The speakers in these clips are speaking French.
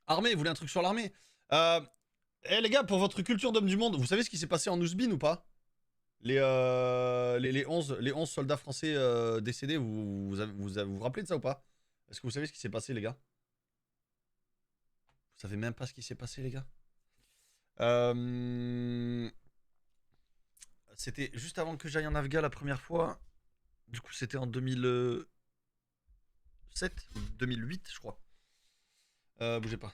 Armée, vous voulez un truc sur l'armée? Eh les gars, pour votre culture d'homme du monde, vous savez ce qui s'est passé en Ouzbine ou pas? Les 11 soldats français décédés, vous rappelez de ça ou pas? Est-ce que vous savez ce qui s'est passé, les gars? Vous savez même pas ce qui s'est passé, les gars? C'était juste avant que j'aille en Afghan la première fois. Du coup, c'était en 2007 ou 2008, je crois. Bougez pas.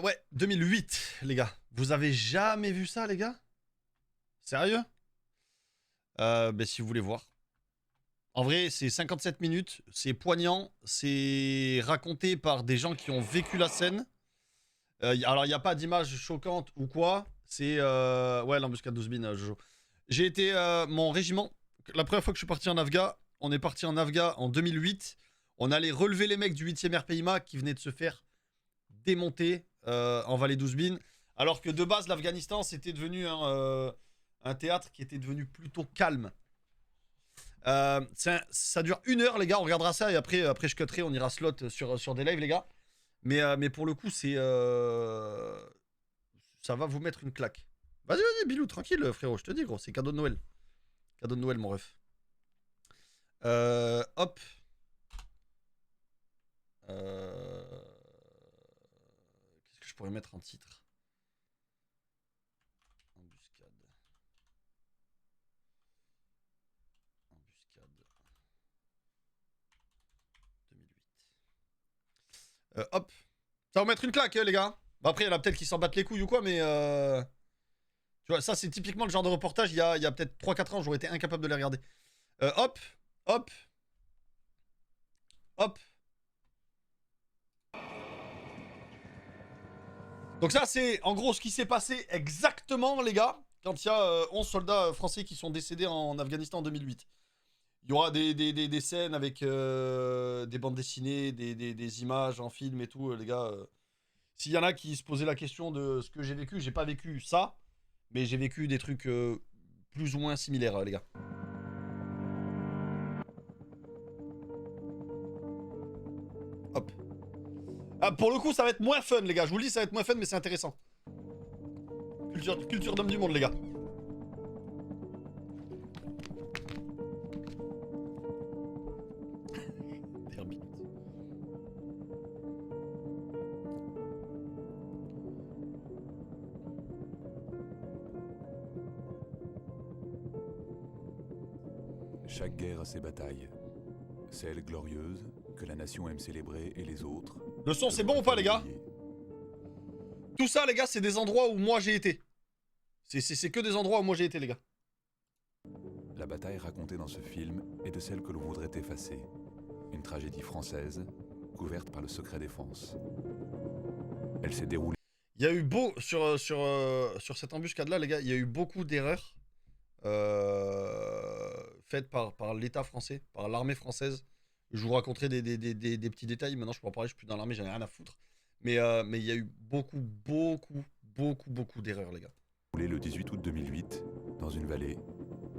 Ouais, 2008, les gars. Vous avez jamais vu ça, les gars? Sérieux? Si vous voulez voir. En vrai, c'est 57 minutes, c'est poignant, c'est raconté par des gens qui ont vécu la scène. Alors, il n'y a pas d'image choquante ou quoi. C'est... Ouais, l'embuscade d'Ouzbine, Jojo. J'ai été... mon régiment, la première fois que je suis parti en Afghan, on est parti en Afghan en 2008. On allait relever les mecs du 8e RPIMA qui venaient de se faire démonter en vallée d'Ouzbine. Alors que de base, l'Afghanistan, c'était devenu un théâtre qui était devenu plutôt calme. Ça dure 1 heure, les gars. On regardera ça et après je cutterai. On ira slot sur des lives, les gars. Mais pour le coup, c'est. Ça va vous mettre une claque. Vas-y, Bilou, tranquille, frérot. Je te dis, gros. C'est cadeau de Noël. Cadeau de Noël, mon ref. Hop. Qu'est-ce que je pourrais mettre en titre? Embuscade. Embuscade. 2008. Hop. Ça va vous mettre une claque, les gars. Bon, après, il y en a peut-être qui s'en battent les couilles ou quoi, mais... Tu vois, ça, c'est typiquement le genre de reportage, il y a peut-être 3-4 ans, j'aurais été incapable de les regarder. Hop. Hop. Hop. Donc ça, c'est en gros ce qui s'est passé exactement, les gars, quand il y a 11 soldats français qui sont décédés en Afghanistan en 2008. Il y aura des scènes avec des bandes dessinées, des images en film et tout, les gars. S'il y en a qui se posaient la question de ce que j'ai vécu, j'ai pas vécu ça, mais j'ai vécu des trucs plus ou moins similaires, les gars. Hop. Ah, pour le coup, ça va être moins fun, les gars. Je vous le dis, ça va être moins fun, mais c'est intéressant. Culture d'homme du monde, les gars. Chaque guerre a ses batailles. Celles glorieuses, que la nation aime célébrer, et les autres... Le son, c'est bon ou pas, les gars? Tout ça, les gars, c'est des endroits où moi j'ai été. C'est que des endroits où moi j'ai été, les gars. La bataille racontée dans ce film est de celle que l'on voudrait effacer. Une tragédie française, couverte par le secret défense. Elle s'est déroulée... Il y a eu sur cette embuscade-là, les gars, il y a eu beaucoup d'erreurs faites par l'État français, par l'armée française. Je vous raconterai des petits détails. Maintenant, je peux en parler, je suis plus dans l'armée, j'en ai rien à foutre. Mais il y a eu beaucoup d'erreurs, les gars. Le 18 août 2008, dans une vallée,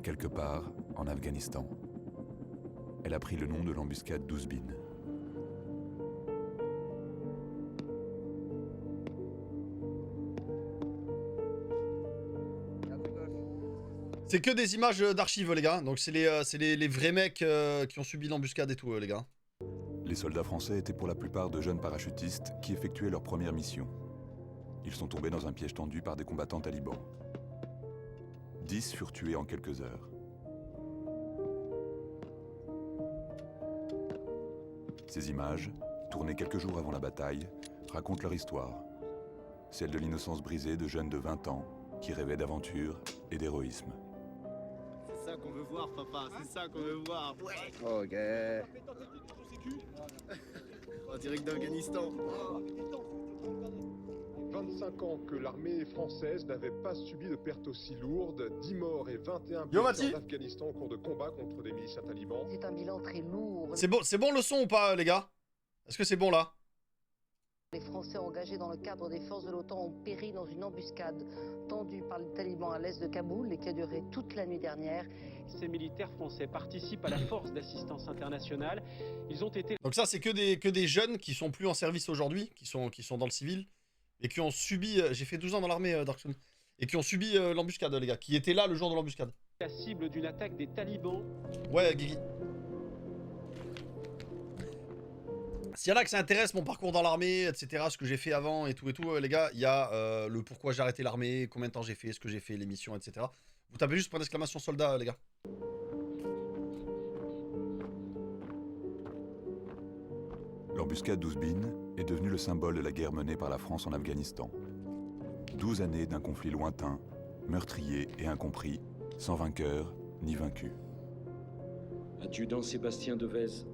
quelque part en Afghanistan. Elle a pris le nom de l'embuscade d'Ouzbine. C'est que des images d'archives, les gars. Donc c'est les vrais mecs qui ont subi l'embuscade et tout, les gars. Les soldats français étaient pour la plupart de jeunes parachutistes qui effectuaient leur première mission. Ils sont tombés dans un piège tendu par des combattants talibans. 10 furent tués en quelques heures. Ces images, tournées quelques jours avant la bataille, racontent leur histoire. Celle de l'innocence brisée de jeunes de 20 ans qui rêvaient d'aventure et d'héroïsme. C'est ça qu'on veut voir, papa, c'est ça qu'on veut voir. Ouais. Ok. En direct d'Afghanistan. 25 ans que l'armée française n'avait pas subi de pertes aussi lourdes, 10 morts et 21 Yo, blessés en Afghanistan au cours de combats contre des miliciens talibans. C'est un bilan très lourd. C'est bon le son ou pas, les gars? Est-ce que c'est bon, là? Les Français engagés dans le cadre des forces de l'OTAN ont péri dans une embuscade tendue par les talibans à l'est de Kaboul et qui a duré toute la nuit dernière. Ces militaires français participent à la force d'assistance internationale. Ils ont été... Donc ça, c'est que des jeunes qui sont plus en service aujourd'hui, qui sont dans le civil, et qui ont subi... J'ai fait 12 ans dans l'armée, Darkson. Et qui ont subi l'embuscade, les gars. Qui étaient là le jour de l'embuscade. la cible d'une attaque des talibans. Ouais, Guigui. S'il y en a que ça intéresse mon parcours dans l'armée, etc., ce que j'ai fait avant et tout, les gars, il y a le pourquoi j'ai arrêté l'armée, combien de temps j'ai fait, ce que j'ai fait, les missions, etc. Vous tapez juste point d'exclamation soldat, les gars. L'embuscade d'Ouzbine est devenue le symbole de la guerre menée par la France en Afghanistan. 12 années d'un conflit lointain, meurtrier et incompris, sans vainqueur ni vaincu. Adjudant Sébastien Devez,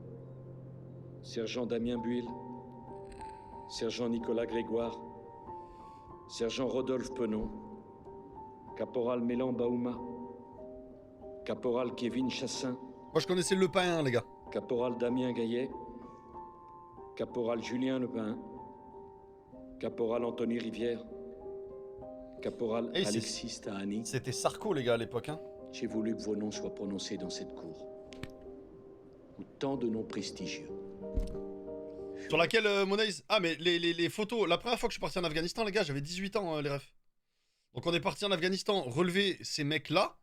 sergent Damien Buil, sergent Nicolas Grégoire, sergent Rodolphe Penon, caporal Mélan Baouma, caporal Kevin Chassin. Moi je connaissais le pain, les gars. Caporal Damien Gaillet, caporal Julien Lepin, caporal Anthony Rivière, caporal Hey, Alexis Tahani. C'était Sarko, les gars, à l'époque. Hein. J'ai voulu que vos noms soient prononcés dans cette cour. Ou tant de noms prestigieux. Sur laquelle, Monaïs... Ah, mais les photos... La première fois que je suis parti en Afghanistan, les gars, j'avais 18 ans, les refs. Donc on est parti en Afghanistan relever ces mecs-là.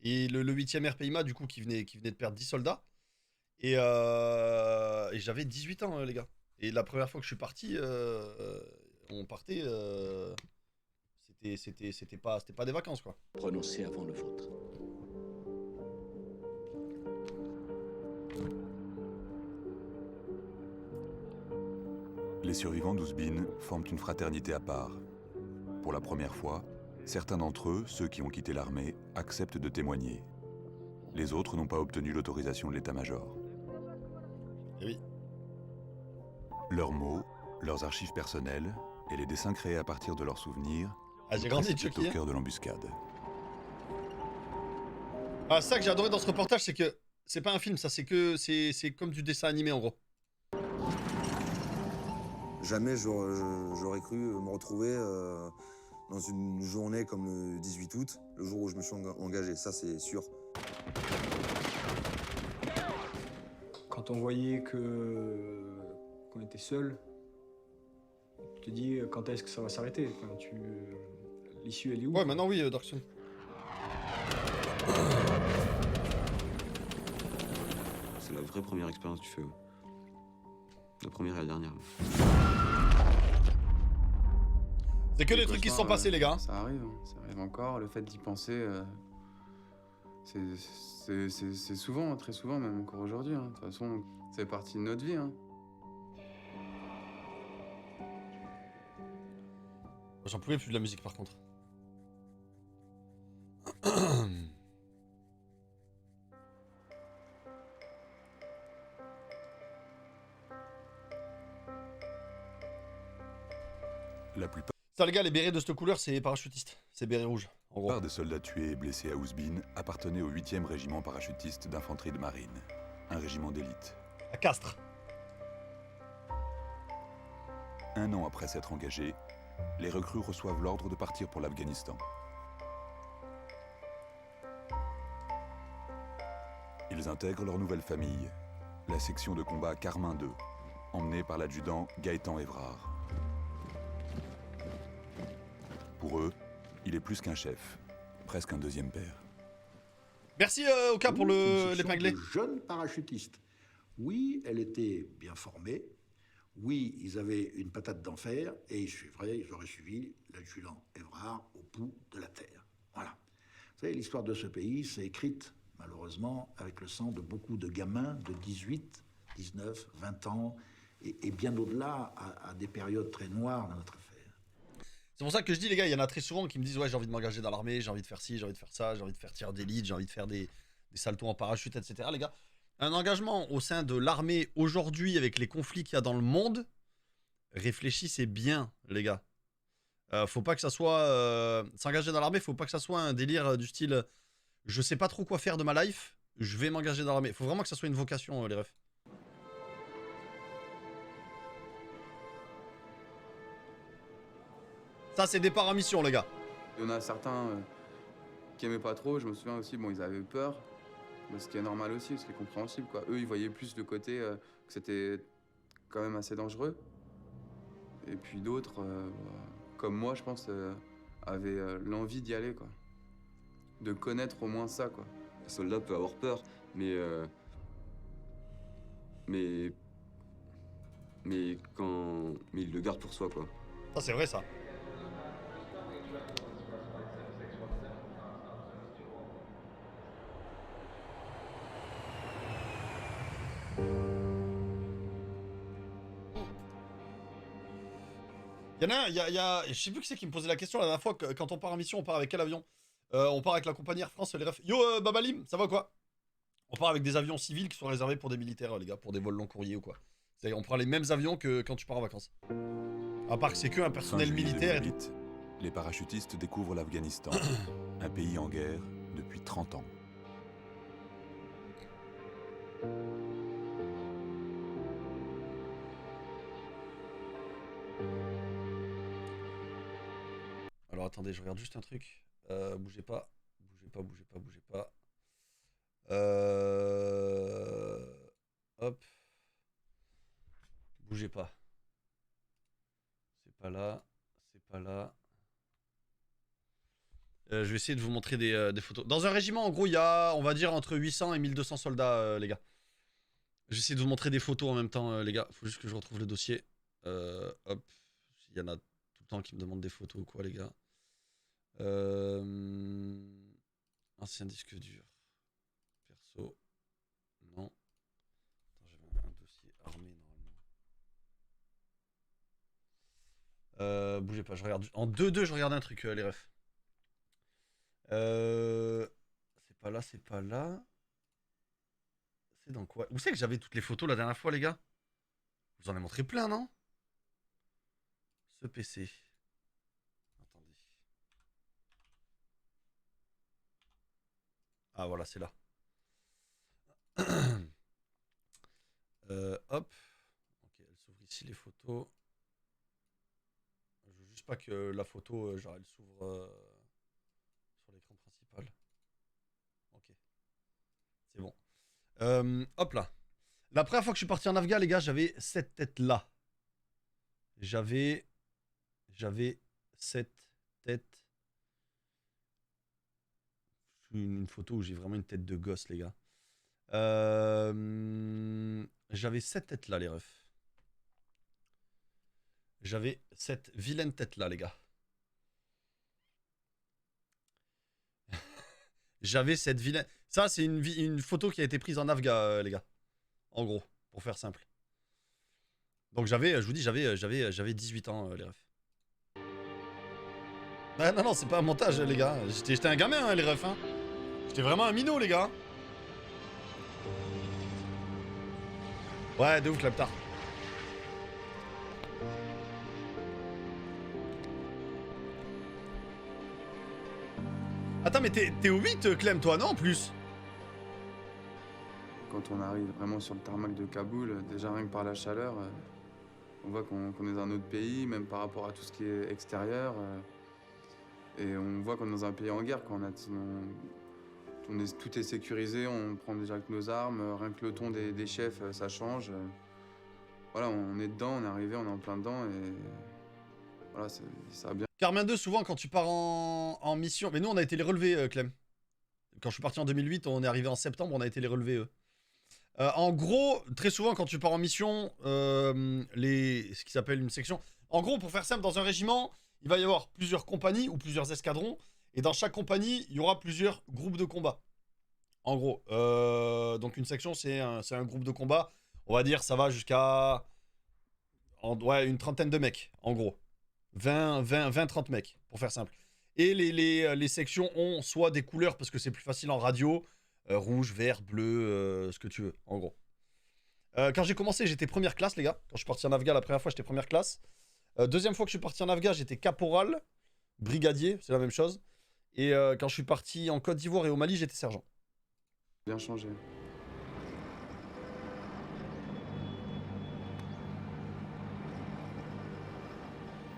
Et le 8e RPIMA, du coup, qui venait de perdre 10 soldats. Et j'avais 18 ans, les gars. Et la première fois que je suis parti, on partait... C'était pas des vacances, quoi. Prononcé avant le vôtre. Les survivants d'Ouzbine forment une fraternité à part. Pour la première fois, certains d'entre eux, ceux qui ont quitté l'armée, acceptent de témoigner. Les autres n'ont pas obtenu l'autorisation de l'état-major. Eh oui. Leurs mots, leurs archives personnelles et les dessins créés à partir de leurs souvenirs Ah, j'ai grandi, précipitent Chucky. au cœur de l'embuscade. Ah, ça que j'ai adoré dans ce reportage, c'est que c'est pas un film, ça, c'est comme du dessin animé, en gros. Jamais j'aurais cru me retrouver dans une journée comme le 18 août, le jour où je me suis engagé, ça c'est sûr. Quand on voyait qu'on était seul, tu te dis quand est-ce que ça va s'arrêter, l'issue elle est où? Ouais, maintenant oui, Darkson. C'est la vraie première expérience du feu. La première et la dernière. C'est que des trucs qui se sont passés, les gars. Ça arrive encore. Le fait d'y penser, c'est souvent, très souvent, même encore aujourd'hui. Hein. De toute façon, c'est partie de notre vie. Hein. J'en pouvais plus de la musique, par contre. La plupart Ça, les gars, les bérets de cette couleur, c'est parachutistes. C'est bérets rouges, en gros. des soldats tués et blessés à Ouzbine appartenaient au 8e régiment parachutiste d'infanterie de marine, un régiment d'élite. À Castres. Un an après s'être engagés, les recrues reçoivent l'ordre de partir pour l'Afghanistan. Ils intègrent leur nouvelle famille, la section de combat Carmin II, emmenée par l'adjudant Gaëtan Évrard. Pour eux, il est plus qu'un chef, presque un deuxième père. Merci Oka pour l'épinglé. Jeune parachutiste. Oui, elle était bien formée. Oui, ils avaient une patate d'enfer et ils auraient suivi l'adjudant Évrard au bout de la terre. Voilà. Vous savez, l'histoire de ce pays, c'est écrite, malheureusement, avec le sang de beaucoup de gamins de 18, 19, 20 ans et bien au-delà, à des périodes très noires dans notre affaire. C'est pour ça que je dis, les gars, il y en a très souvent qui me disent ouais, j'ai envie de m'engager dans l'armée, j'ai envie de faire ci, j'ai envie de faire ça, j'ai envie de faire tir d'élite, j'ai envie de faire des saltos en parachute, etc. Les gars, un engagement au sein de l'armée aujourd'hui avec les conflits qu'il y a dans le monde, réfléchissez bien, les gars. Faut pas que ça soit... s'engager dans l'armée, faut pas que ça soit un délire du style je sais pas trop quoi faire de ma life, je vais m'engager dans l'armée. Faut vraiment que ça soit une vocation, les refs. Ça, c'est départ en mission, les gars. Il y en a certains qui aimaient pas trop. Je me souviens aussi, bon, ils avaient peur. Mais ce qui est normal aussi, ce qui est compréhensible, quoi. Eux, ils voyaient plus le côté que c'était quand même assez dangereux. Et puis d'autres, comme moi, je pense, avaient l'envie d'y aller, quoi. De connaître au moins ça, quoi. Le soldat peut avoir peur, mais il le garde pour soi, quoi. Ça, c'est vrai, ça. Il y a, je sais plus qui c'est qui me posait la question la dernière fois, que, quand on part en mission, on part avec quel avion? On part avec la compagnie Air France, les refs. Yo, Babalim, ça va quoi? On part avec des avions civils qui sont réservés pour des militaires, les gars, pour des vols long courriers ou quoi. C'est-à-dire, on prend les mêmes avions que quand tu pars en vacances. À part que c'est que un personnel Fin juillet militaire et tout. 2008, les parachutistes découvrent l'Afghanistan, un pays en guerre depuis 30 ans. Alors attendez, je regarde juste un truc. Bougez pas. Bougez pas. Hop. Bougez pas. C'est pas là. Je vais essayer de vous montrer des photos. Dans un régiment, en gros, il y a, on va dire, entre 800 et 1200 soldats, les gars. Je vais essayer de vous montrer des photos en même temps, les gars. Faut juste que je retrouve le dossier. Hop. Il y en a tout le temps qui me demandent des photos ou quoi, les gars. Ancien disque dur. Perso. Non. Attends, j'avais un dossier armé normalement. Bougez pas, je regarde. En 2-2, je regarde un truc, les refs. C'est pas là. C'est dans quoi? Où c'est que j'avais toutes les photos la dernière fois, les gars? Je vous en ai montré plein, non? Ce PC. Attendez. Ah, voilà, c'est là. Hop. Ok, elle s'ouvre ici, les photos. Je veux juste pas que la photo, genre, elle s'ouvre sur l'écran principal. Ok. C'est bon. Hop là. La première fois que je suis parti en Afghan, les gars, j'avais cette tête-là. J'avais cette tête. Une photo où j'ai vraiment une tête de gosse, les gars. J'avais cette tête-là, les refs. J'avais cette vilaine tête-là, les gars. J'avais cette vilaine... Ça, c'est une photo qui a été prise en Afghan, les gars. En gros, pour faire simple. Donc j'avais, je vous dis, j'avais 18 ans, les refs. Ah, non, c'est pas un montage, les gars. J'étais un gamin, hein, les refs. Hein. J'étais vraiment un minot, les gars. Ouais, de ouf, Claptar. Attends, mais t'es au 8, Clem, toi, non, en plus? Quand on arrive vraiment sur le tarmac de Kaboul, déjà rien que par la chaleur, on voit qu'on est dans un autre pays, même par rapport à tout ce qui est extérieur. Et on voit qu'on est dans un pays en guerre, quand tout est sécurisé, on prend déjà avec nos armes, rien que le ton des chefs, ça change. Voilà, on est dedans, on est arrivé, on est en plein dedans et voilà, ça a bien. Carmin 2, souvent quand tu pars en mission, mais nous on a été les relever, Clem. Quand je suis parti en 2008, on est arrivé en septembre, on a été les relever, eux. En gros, très souvent quand tu pars en mission, ce qui s'appelle une section. En gros, pour faire simple, dans un régiment, il va y avoir plusieurs compagnies ou plusieurs escadrons. Et dans chaque compagnie, il y aura plusieurs groupes de combat. En gros. Donc une section, c'est un groupe de combat. On va dire, ça va jusqu'à une trentaine de mecs, en gros. 20-30 mecs, pour faire simple. Et les sections ont soit des couleurs, parce que c'est plus facile en radio, rouge, vert, bleu, ce que tu veux, en gros. Quand j'ai commencé, j'étais première classe, les gars. Quand je suis parti en Afghan, la première fois, j'étais première classe. Deuxième fois que je suis parti en Afghan, j'étais caporal, brigadier, c'est la même chose. Et quand je suis parti en Côte d'Ivoire et au Mali, j'étais sergent. Bien changé.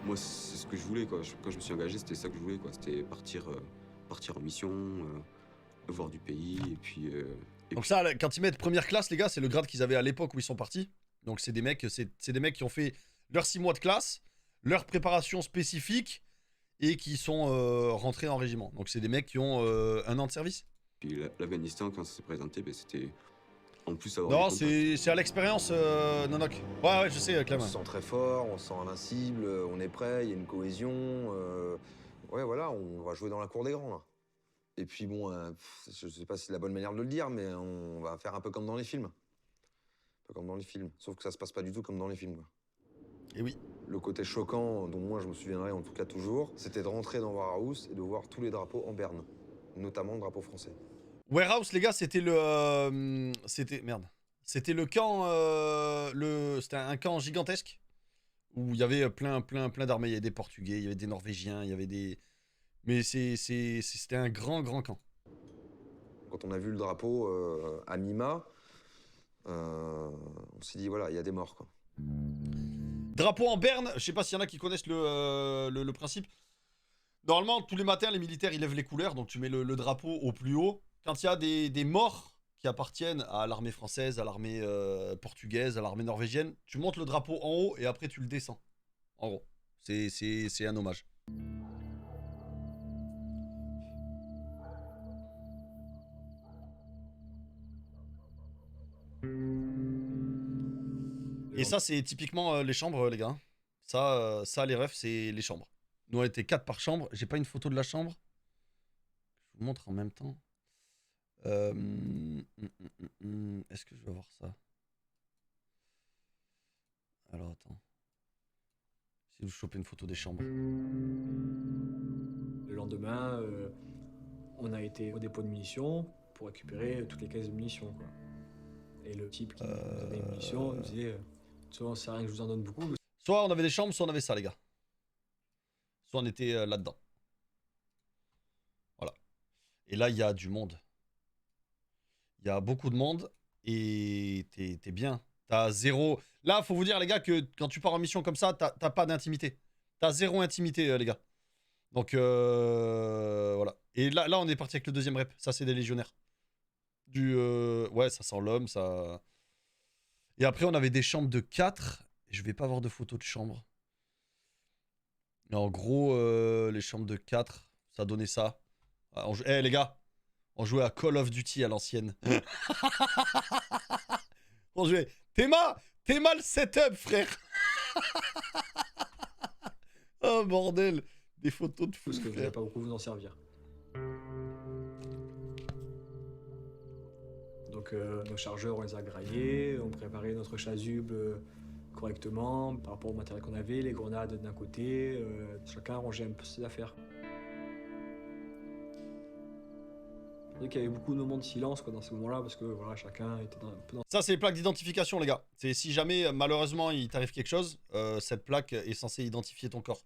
moi, c'est ce que je voulais, quoi. Quand je me suis engagé, c'était ça que je voulais, quoi. C'était partir en mission, voir du pays, et puis... Donc ça, quand ils mettent première classe, les gars, c'est le grade qu'ils avaient à l'époque où ils sont partis. Donc c'est des mecs qui ont fait leurs 6 mois de classe, leur préparation spécifique, et qui sont rentrés en régiment. Donc c'est des mecs qui ont 1 an de service. Puis l'Afghanistan, quand ça s'est présenté, ben, c'était... En plus, Non, c'est à l'expérience, Nonok. Ouais, je sais, Clément. On se sent très fort, on se sent invincible, on est prêt, il y a une cohésion. Ouais, voilà, on va jouer dans la cour des grands, là. Et puis bon, je sais pas si c'est la bonne manière de le dire, mais on va faire un peu comme dans les films. Un peu comme dans les films, sauf que ça se passe pas du tout comme dans les films, quoi. Et oui. Le côté choquant, dont moi je me souviendrai en tout cas toujours, c'était de rentrer dans Warehouse et de voir tous les drapeaux en berne, notamment le drapeau français. Warehouse, les gars, c'était le... C'était le camp... C'était un camp gigantesque où il y avait plein d'armées. Il y avait des Portugais, il y avait des Norvégiens, il y avait des... Mais c'était un grand camp. Quand on a vu le drapeau à Mima, on s'est dit, voilà, il y a des morts, quoi. Drapeau en berne, je sais pas s'il y en a qui connaissent le principe. Normalement, tous les matins, les militaires, ils lèvent les couleurs, donc tu mets le drapeau au plus haut. Quand il y a des morts qui appartiennent à l'armée française, à l'armée portugaise, à l'armée norvégienne, tu montes le drapeau en haut et après tu le descends. En gros, c'est un hommage. Et ça, c'est typiquement les chambres, les gars. Ça, les refs, c'est les chambres. Nous, on était 4 par chambre. J'ai pas une photo de la chambre. Je vous montre en même temps. Est-ce que je vais avoir ça? Alors, attends. Si vous chopez une photo des chambres. Le lendemain, on a été au dépôt de munitions pour récupérer toutes les caisses de munitions, quoi. Et le type qui nous donnait les munitions nous disait soit c'est rien que je vous en donne beaucoup. Soit on avait des chambres, soit on avait ça, les gars. Soit on était là-dedans. Voilà. Et là, il y a du monde. Il y a beaucoup de monde et t'es bien. T'as zéro... Là, faut vous dire, les gars, que quand tu pars en mission comme ça, t'as pas d'intimité. T'as zéro intimité, les gars. Donc, voilà. Et là, on est parti avec le 2e rep. Ça, c'est des légionnaires. Ouais, ça sent l'homme, ça... Et après, on avait des chambres de 4. Je vais pas avoir de photos de chambre. Mais en gros, les chambres de 4, ça donnait ça. Eh, les gars, on jouait à Call of Duty à l'ancienne. On jouait... T'es mal setup, frère. Oh, bordel. Des photos de fou, parce que vous n'allez pas beaucoup vous en servir. Donc nos chargeurs, on les a graillés, on préparait notre chasuble correctement par rapport au matériel qu'on avait, les grenades d'un côté, chacun rangeait un peu ses affaires. C'est vrai qu'il y avait beaucoup de moments de silence, quoi, dans ces moments-là, parce que voilà, chacun était un peu dans... Ça, c'est les plaques d'identification, les gars. C'est si jamais, malheureusement, il t'arrive quelque chose, cette plaque est censée identifier ton corps.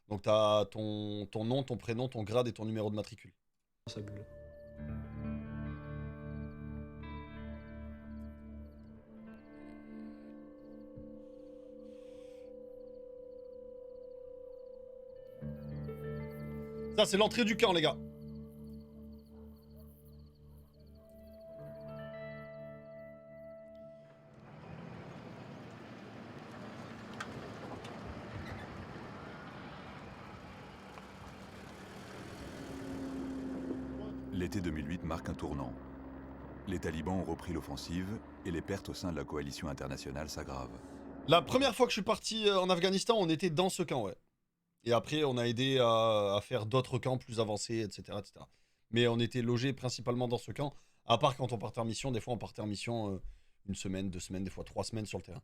Donc t'as ton nom, ton prénom, ton grade et ton numéro de matricule. Sa bulle. Ça, c'est l'entrée du camp, les gars. L'été 2008 marque un tournant. Les talibans ont repris l'offensive et les pertes au sein de la coalition internationale s'aggravent. La première fois que je suis parti en Afghanistan, on était dans ce camp, ouais. Et après, on a aidé à faire d'autres camps plus avancés, etc., etc. Mais on était logés principalement dans ce camp, à part quand on partait en mission. Des fois, on partait en mission 1 semaine, 2 semaines, des fois 3 semaines sur le terrain.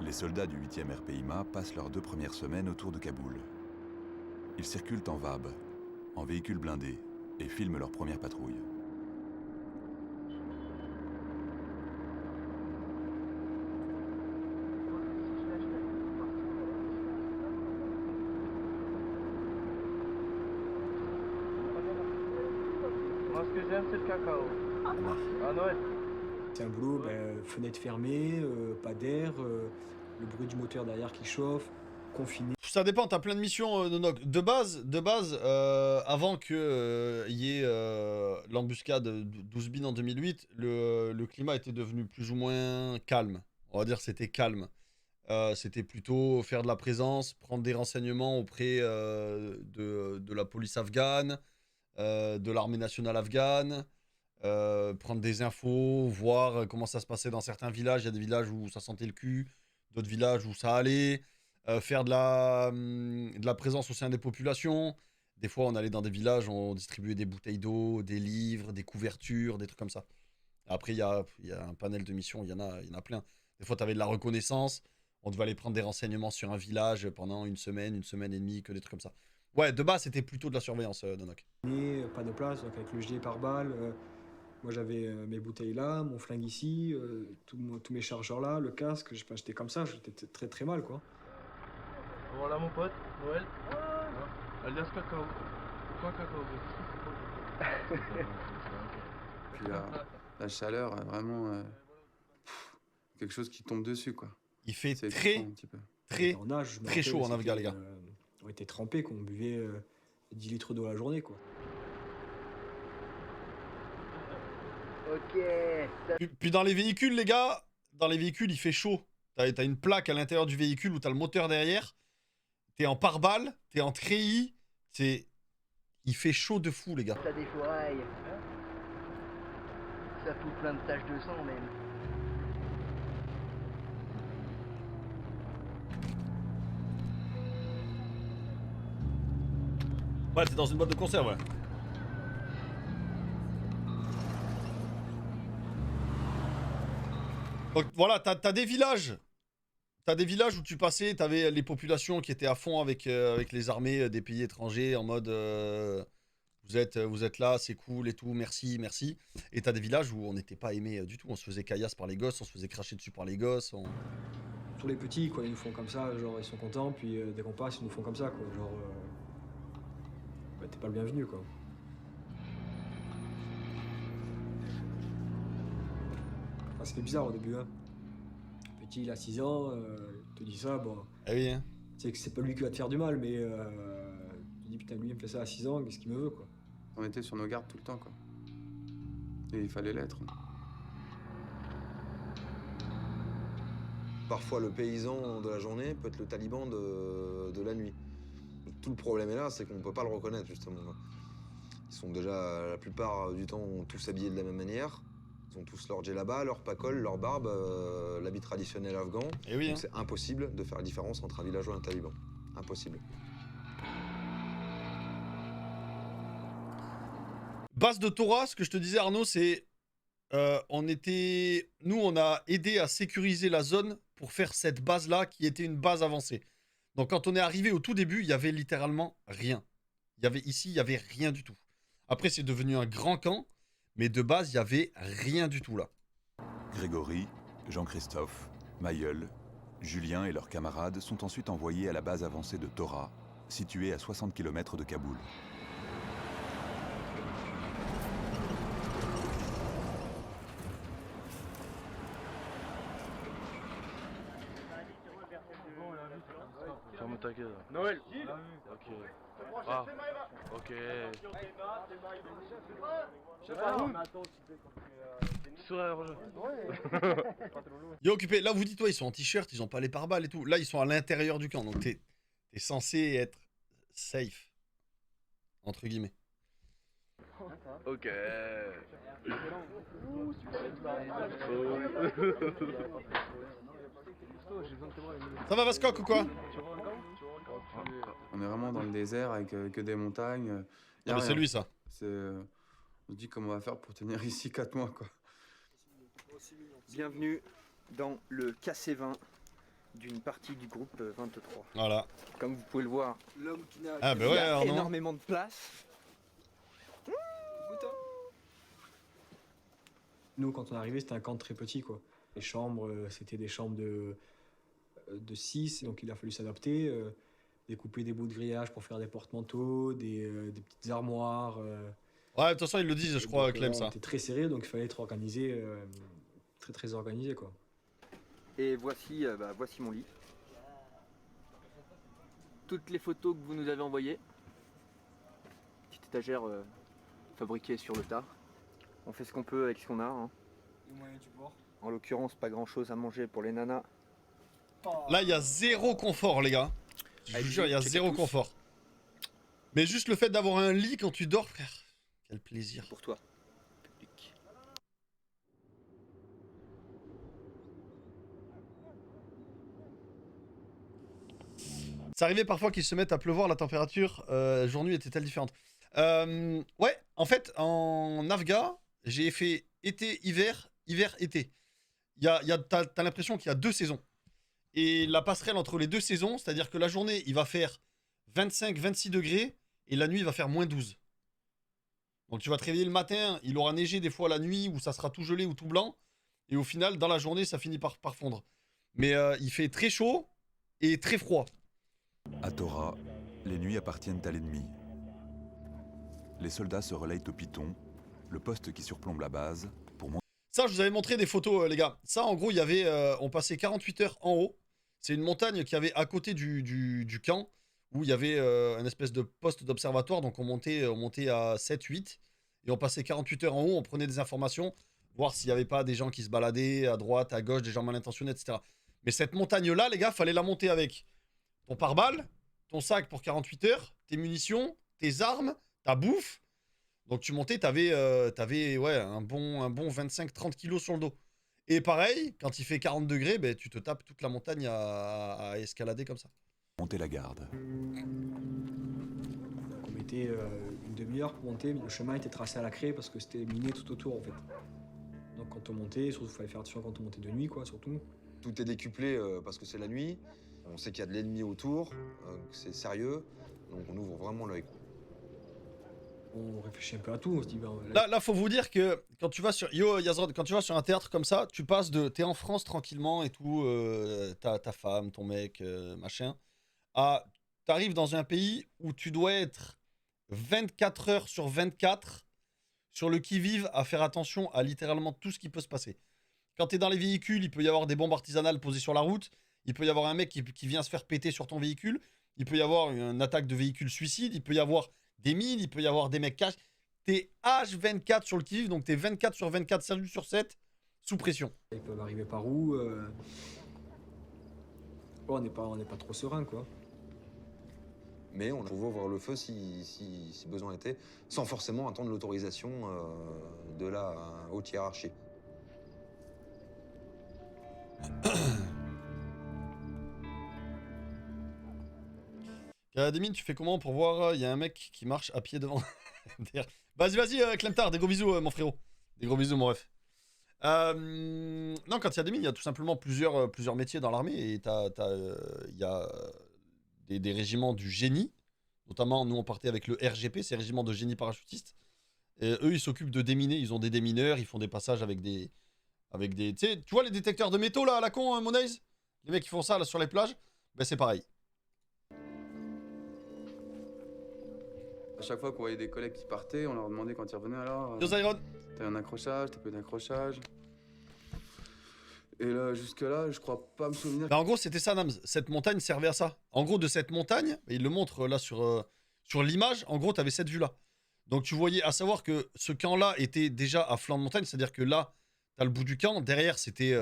Les soldats du 8e RPIMA passent leurs 2 premières semaines autour de Kaboul. Ils circulent en VAB, en véhicule blindé, et filment leur première patrouille. Moi, ce que j'aime, c'est le cacao. À Noël. C'est un boulot, fenêtre fermée, pas d'air, le bruit du moteur derrière qui chauffe, confiné. Ça dépend, t'as plein de missions de base, avant que y ait l'embuscade d'Ouzbine en 2008, le climat était devenu plus ou moins calme. On va dire que c'était calme. C'était plutôt faire de la présence, prendre des renseignements auprès de la police afghane, de l'armée nationale afghane, prendre des infos, voir comment ça se passait dans certains villages. Il y a des villages où ça sentait le cul, d'autres villages où ça allait. Faire de la présence au sein des populations. Des fois, on allait dans des villages, on distribuait des bouteilles d'eau, des livres, des couvertures, des trucs comme ça. Après, il y a un panel de missions, il y en a plein. Des fois, tu avais de la reconnaissance, on devait aller prendre des renseignements sur un village pendant une semaine et demie, que des trucs comme ça. Ouais, de base, c'était plutôt de la surveillance, Nonok. Pas de place, donc avec le gilet pare-balles. Moi, j'avais mes bouteilles là, mon flingue ici, tous mes chargeurs là, le casque. J'étais comme ça, j'étais très très mal, quoi. Voilà mon pote, Noël. Alias Cacao. Quoi Cacao? Puis la chaleur, vraiment, quelque chose qui tombe dessus, quoi. Il fait C'est très, étouffant, un petit peu. très chaud en Afghan, les gars. On était trempés, qu'on buvait 10 litres d'eau la journée, quoi. Ok. Puis dans les véhicules, les gars, il fait chaud. T'as une plaque à l'intérieur du véhicule où t'as le moteur derrière. T'es en pare-balles, t'es en treillis. Il fait chaud de fou, les gars. T'as des fourrailles. Ça fout plein de taches de sang même. Ouais, t'es dans une boîte de conserve, ouais. Donc voilà, t'as des villages. T'as des villages où tu passais, t'avais les populations qui étaient à fond avec les armées des pays étrangers en mode vous êtes là, c'est cool et tout, merci, merci. Et t'as des villages où on n'était pas aimé du tout, on se faisait caillasse par les gosses, on se faisait cracher dessus par les gosses. Tous les petits, quoi, ils nous font comme ça, genre ils sont contents, puis dès qu'on passe, ils nous font comme ça, quoi. Genre, t'es pas le bienvenu, quoi. Enfin, c'était bizarre au début, hein. Petit, il a 6 ans, il te dit ça, bon. Ah oui, hein. Tu sais que c'est pas lui qui va te faire du mal, mais tu te dis, putain, lui, il me fait ça à 6 ans, qu'est-ce qu'il me veut, quoi. On était sur nos gardes tout le temps, quoi. Et il fallait l'être. Parfois, le paysan de la journée peut être le taliban de la nuit. Tout le problème est là, c'est qu'on ne peut pas le reconnaître, justement. Ils sont déjà, la plupart du temps, tous habillés de la même manière. Ils ont tous leur djellaba, leur pacol, leur barbe, l'habit traditionnel afghan. Et oui, donc hein. c'est impossible de faire la différence entre un villageois et un taliban. Impossible. Base de Torah, ce que je te disais, Arnaud, c'est... Nous, on a aidé à sécuriser la zone pour faire cette base-là qui était une base avancée. Donc quand on est arrivé au tout début, il y avait littéralement rien. Il y avait rien du tout. Après, c'est devenu un grand camp, mais de base, il y avait rien du tout là. Grégory, Jean-Christophe, Mailleul, Julien et leurs camarades sont ensuite envoyés à la base avancée de Torah, située à 60 km de Kaboul. Ferme ta gueule. Noël. Ok. Ah. Ok. Yo, occupé. Là, vous dites, ouais, ils sont en t-shirt, ils ont pas les pare-balles et tout. Là, ils sont à l'intérieur du camp, donc t'es censé être safe. Entre guillemets. Ok. Ça va, Vascock, ou quoi? On est vraiment dans le désert avec que des montagnes. Ah, mais c'est lui, ça. On se dit comment on va faire pour tenir ici 4 mois, quoi. Bienvenue dans le KC20 d'une partie du groupe 23. Voilà. Comme vous pouvez le voir, l'homme qui n'a Ah, bah ouais, Arnaud. énormément de place. Nous, quand on est arrivé, c'était un camp très petit, quoi. Les chambres, c'était des chambres de 6, donc il a fallu s'adapter. Découper des bouts de grillage pour faire des porte-manteaux, des petites armoires. Ouais, de toute façon, ils le disent, je crois, Clem, ça. C'était très serré, donc il fallait être organisé, très organisé, quoi. Et voici, voici mon lit. Toutes les photos que vous nous avez envoyées. Petite étagère fabriquée sur le tas. On fait ce qu'on peut avec ce qu'on a. Hein. En l'occurrence, pas grand chose à manger pour les nanas. Là, il y a zéro confort, les gars. Je vous jure, il y a zéro confort. Mais juste le fait d'avoir un lit quand tu dors, frère. Quel plaisir. Pour toi. Ça arrivait parfois qu'il se mette à pleuvoir, la température jour-nuit était-elle différente? Ouais, en fait, en Afgha, j'ai fait été-hiver, hiver-été. T'as l'impression qu'il y a 2 saisons. Et la passerelle entre les 2 saisons, c'est-à-dire que la journée, il va faire 25-26 degrés et la nuit, il va faire -12. Donc tu vas te réveiller le matin, il aura neigé des fois la nuit où ça sera tout gelé ou tout blanc. Et au final, dans la journée, ça finit par fondre. Mais il fait très chaud et très froid. À Tora, les nuits appartiennent à l'ennemi. Les soldats se relayent au Piton, le poste qui surplombe la base, pour montrer... Ça, je vous avais montré des photos, les gars. Ça, en gros, il y avait... on passait 48 heures en haut. C'est une montagne qu'il y avait à côté du camp, où il y avait une espèce de poste d'observatoire. Donc on montait à 7-8, et on passait 48 heures en haut, on prenait des informations, voir s'il n'y avait pas des gens qui se baladaient à droite, à gauche, des gens mal intentionnés, etc. Mais cette montagne-là, les gars, fallait la monter avec ton pare-balles, ton sac pour 48 heures, tes munitions, tes armes, ta bouffe. Donc tu montais, t'avais ouais, un bon 25-30 kilos sur le dos. Et pareil, quand il fait 40 degrés, ben, tu te tapes toute la montagne à escalader comme ça. Monter la garde. On mettait une demi-heure pour monter, le chemin était tracé à la craie parce que c'était miné tout autour en fait. Donc quand on montait, surtout il fallait faire attention quand on montait de nuit quoi, surtout. Tout est décuplé parce que c'est la nuit. On sait qu'il y a de l'ennemi autour, que c'est sérieux, donc on ouvre vraiment l'œil. On réfléchit un peu à tout, on se dit ben, Là, faut vous dire que quand tu vas sur Yazrod, quand tu vas sur un théâtre comme ça, tu passes de t'es en France tranquillement et tout, ta femme, ton mec, machin, à t'arrives dans un pays où tu dois être 24 heures sur 24 sur le qui-vive à faire attention à littéralement tout ce qui peut se passer. Quand t'es dans les véhicules, il peut y avoir des bombes artisanales posées sur la route, il peut y avoir un mec qui vient se faire péter sur ton véhicule, il peut y avoir une attaque de véhicule suicide, il peut y avoir des mines, il peut y avoir des mecs cash. T'es H24 sur le qui-vive, donc t'es 24 sur 24, 7 sur 7, sous pression. Ils peuvent arriver par où on n'est pas trop serein quoi. Mais on pouvait ouvrir le feu si besoin était, sans forcément attendre l'autorisation de la haute hiérarchie. Des mines, tu fais comment pour voir? Il y a un mec qui marche à pied devant. Vas-y, Clemtar, des gros bisous, mon frérot. Des gros bisous, mon ref. Non, quand il y a des mines, il y a tout simplement plusieurs métiers dans l'armée. Et il y a des régiments du génie. Notamment, nous, on partait avec le RGP, c'est le régiment de génie parachutiste. Et eux, ils s'occupent de déminer. Ils ont des démineurs, ils font des passages avec des... Tu vois les détecteurs de métaux, là, à la con, hein, Monaise? Les mecs qui font ça, là, sur les plages. Ben, c'est pareil. À chaque fois qu'on voyait des collègues qui partaient, on leur demandait quand ils revenaient alors. Yo Zyron, t'as un accrochage, t'as pas d'accrochage. Et là, jusque-là, je crois pas me souvenir. Bah en gros, c'était ça, Nams. Cette montagne servait à ça. En gros, de cette montagne, il le montre là sur l'image, en gros, t'avais cette vue-là. Donc tu voyais, à savoir que ce camp-là était déjà à flanc de montagne, c'est-à-dire que là, t'as le bout du camp, derrière, c'était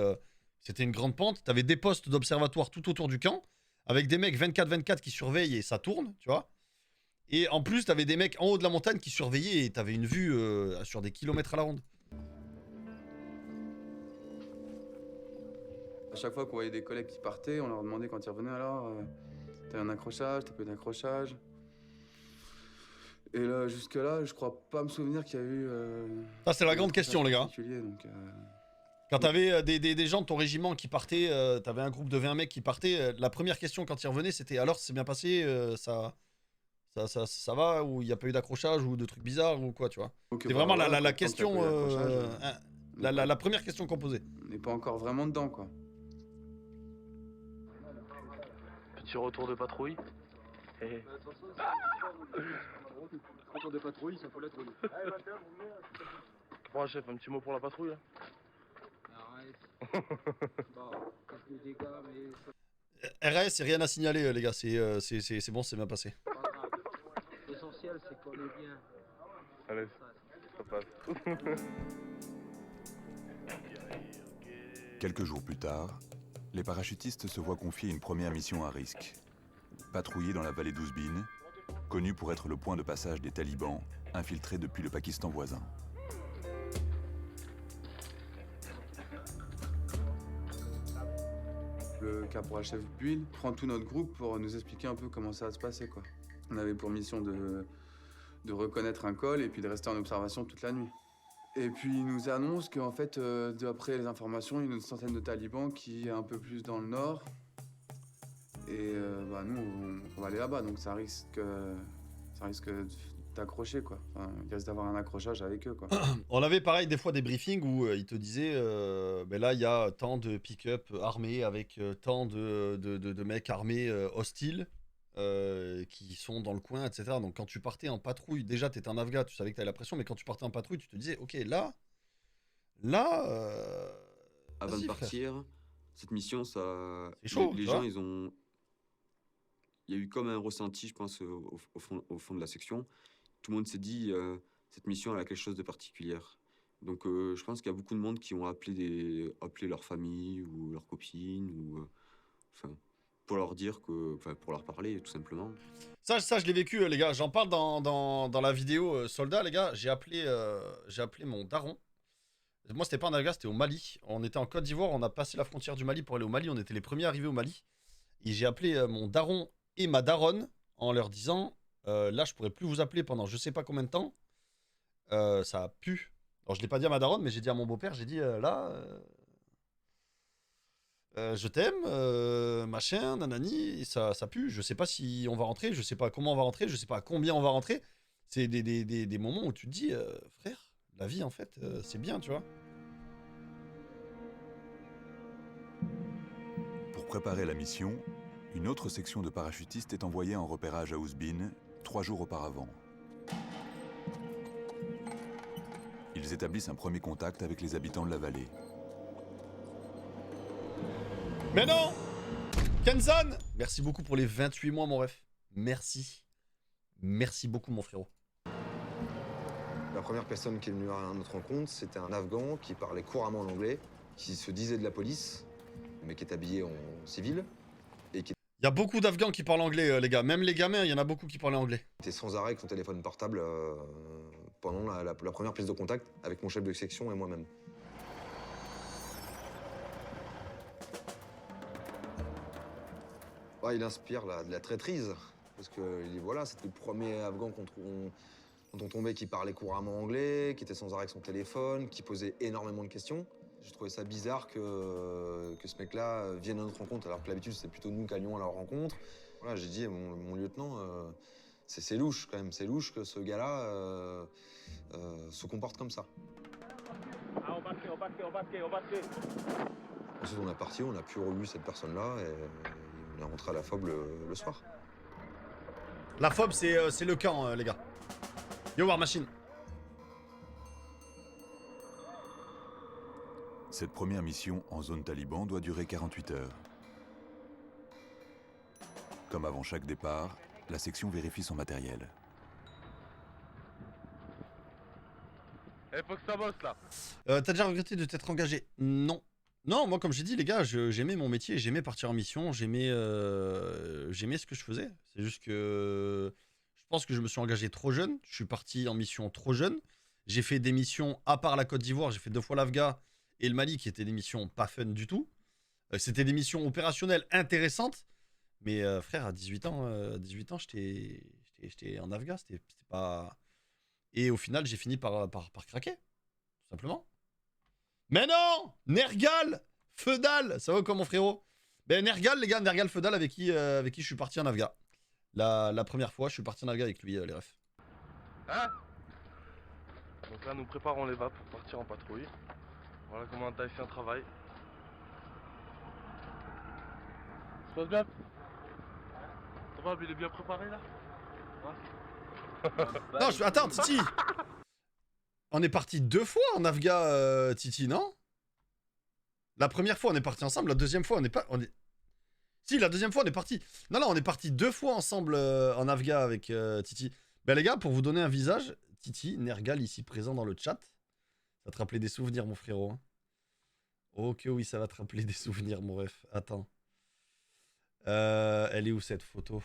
une grande pente, t'avais des postes d'observatoire tout autour du camp, avec des mecs 24-24 qui surveillent et ça tourne, tu vois. Et en plus, t'avais des mecs en haut de la montagne qui surveillaient et t'avais une vue sur des kilomètres à la ronde. À chaque fois qu'on voyait des collègues qui partaient, on leur demandait quand ils revenaient alors. T'as un accrochage, t'as pas d'accrochage. Et là, jusque-là, je crois pas me souvenir qu'il y a eu. Ça, c'est la grande question, les gars. Donc, quand t'avais des gens de ton régiment qui partaient, t'avais un groupe de 20 mecs qui partaient, la première question quand ils revenaient, c'était alors, c'est bien passé, ça va, ou il n'y a pas eu d'accrochage, ou de trucs bizarres, ou quoi, tu vois. Okay, c'est bah, vraiment voilà, la question, la première question qu'on posait. On n'est pas encore vraiment dedans, quoi. Petit retour de patrouille. Retour de patrouille, ça faut la trouille. Bon, chef, un petit mot pour la patrouille, là. Arrête. Bon, de dégâts, mais RAS, c'est rien à signaler, les gars. C'est bon, c'est bien passé. c'est pas grave. L'essentiel, c'est qu'on est bien. Allez, ça passe. Quelques jours plus tard, les parachutistes se voient confier une première mission à risque. Patrouiller dans la vallée d'Ouzbine, connue pour être le point de passage des talibans, infiltrés depuis le Pakistan voisin. Le caporal-chef Buil prend tout notre groupe pour nous expliquer un peu comment ça va se passer, quoi. On avait pour mission de reconnaître un col et puis de rester en observation toute la nuit. Et puis il nous annonce qu'en fait, d'après les informations, il y a une centaine de talibans qui est un peu plus dans le nord. Et nous, on va aller là-bas, donc ça risque d'accrocher, quoi. Enfin, il risque d'avoir un accrochage avec eux, quoi. On avait pareil des fois des briefings où ils te disaient ben là il y a tant de pick-up armés avec tant de mecs armés hostiles qui sont dans le coin, etc. Donc quand tu partais en patrouille, déjà tu étais en Afghan, tu savais que tu avais la pression, mais quand tu partais en patrouille, tu te disais ok là avant de vas-y, partir, cette mission, ça. C'est chaud, Les tu gens, vois. ils ont. Il y a eu comme un ressenti, je pense, au fond de la section. Tout le monde s'est dit, cette mission, elle a quelque chose de particulier. Donc, je pense qu'il y a beaucoup de monde qui ont appelé leur famille ou leurs copines, ou, pour leur dire que. Enfin, pour leur parler, tout simplement. Ça je l'ai vécu, les gars. J'en parle dans la vidéo soldat, les gars. J'ai appelé mon daron. Moi, c'était pas en Afghanistan, c'était au Mali. On était en Côte d'Ivoire, on a passé la frontière du Mali pour aller au Mali. On était les premiers arrivés au Mali. Et j'ai appelé mon daron et ma daronne en leur disant là, je pourrais plus vous appeler pendant je sais pas combien de temps. Ça a pu. Alors, je l'ai pas dit à ma daronne, mais j'ai dit à mon beau-père, j'ai dit je t'aime, machin, nanani, ça pue. Je sais pas si on va rentrer, je sais pas comment on va rentrer, je sais pas à combien on va rentrer. C'est des moments où tu te dis, frère, la vie en fait, c'est bien, tu vois. Pour préparer la mission, une autre section de parachutistes est envoyée en repérage à Ouzbine 3 jours auparavant. Ils établissent un premier contact avec les habitants de la vallée. Mais non Kenzan, merci beaucoup pour les 28 mois, mon ref. Merci. Merci beaucoup, mon frérot. La première personne qui est venue à notre rencontre, c'était un Afghan qui parlait couramment l'anglais, qui se disait de la police, mais qui est habillé en civil. Et qui Il y a beaucoup d'Afghans qui parlent anglais, les gars. Même les gamins, il y en a beaucoup qui parlaient anglais. était sans arrêt avec son téléphone portable pendant la première prise de contact avec mon chef de section et moi-même. Il inspire de la traîtrise, parce que voilà, c'était le premier Afghan dont on tombait qui parlait couramment anglais, qui était sans arrêt avec son téléphone, qui posait énormément de questions. J'ai trouvé ça bizarre que ce mec-là vienne à notre rencontre, alors que l'habitude, c'est plutôt nous qui allions à leur rencontre. Voilà, j'ai dit, mon lieutenant, c'est louche quand même, c'est louche que ce gars-là se comporte comme ça. Ensuite, on est parti, on n'a plus revu cette personne-là et on est rentré à la FOB le soir. La FOB, c'est le camp, les gars. Yo, War Machine. Cette première mission en zone taliban doit durer 48 heures. Comme avant chaque départ, la section vérifie son matériel. Faut que ça bosse là. T'as déjà regretté de t'être engagé? Non. Non, moi, comme j'ai dit, les gars, j'aimais mon métier, j'aimais partir en mission, j'aimais ce que je faisais. C'est juste que je pense que je me suis engagé trop jeune. Je suis parti en mission trop jeune. J'ai fait des missions, à part la Côte d'Ivoire, j'ai fait 2 fois l'Afghan et le Mali, qui étaient des missions pas fun du tout. C'était des missions opérationnelles intéressantes. Mais frère, à 18 ans, j'étais en Afghan, c'était pas... Et au final, j'ai fini par craquer, tout simplement. Mais non! Nergal! Feudal! Ça va quoi, mon frérot? Ben, Nergal, les gars, Nergal Feudal, avec qui je suis parti en Afghan. La première fois, je suis parti en Afghan avec lui, les refs. Hein? Donc là, nous préparons les VAP pour partir en patrouille. Voilà comment t'as fait un travail. Ça se passe bien? Ça va, il est bien préparé là? Ouais. Non, attends, Titi! On est parti 2 fois en Afghan, Titi, non? La première fois, on est parti ensemble. La deuxième fois, on n'est pas... Si, la deuxième fois, on est parti. Non, on est parti 2 fois ensemble en Afghan avec Titi. Ben les gars, pour vous donner un visage, Titi, Nergal ici présent dans le chat. Ça va te rappeler des souvenirs, mon frérot. Hein. Ok, oui, ça va te rappeler des souvenirs, mon ref. Attends. Elle est où cette photo?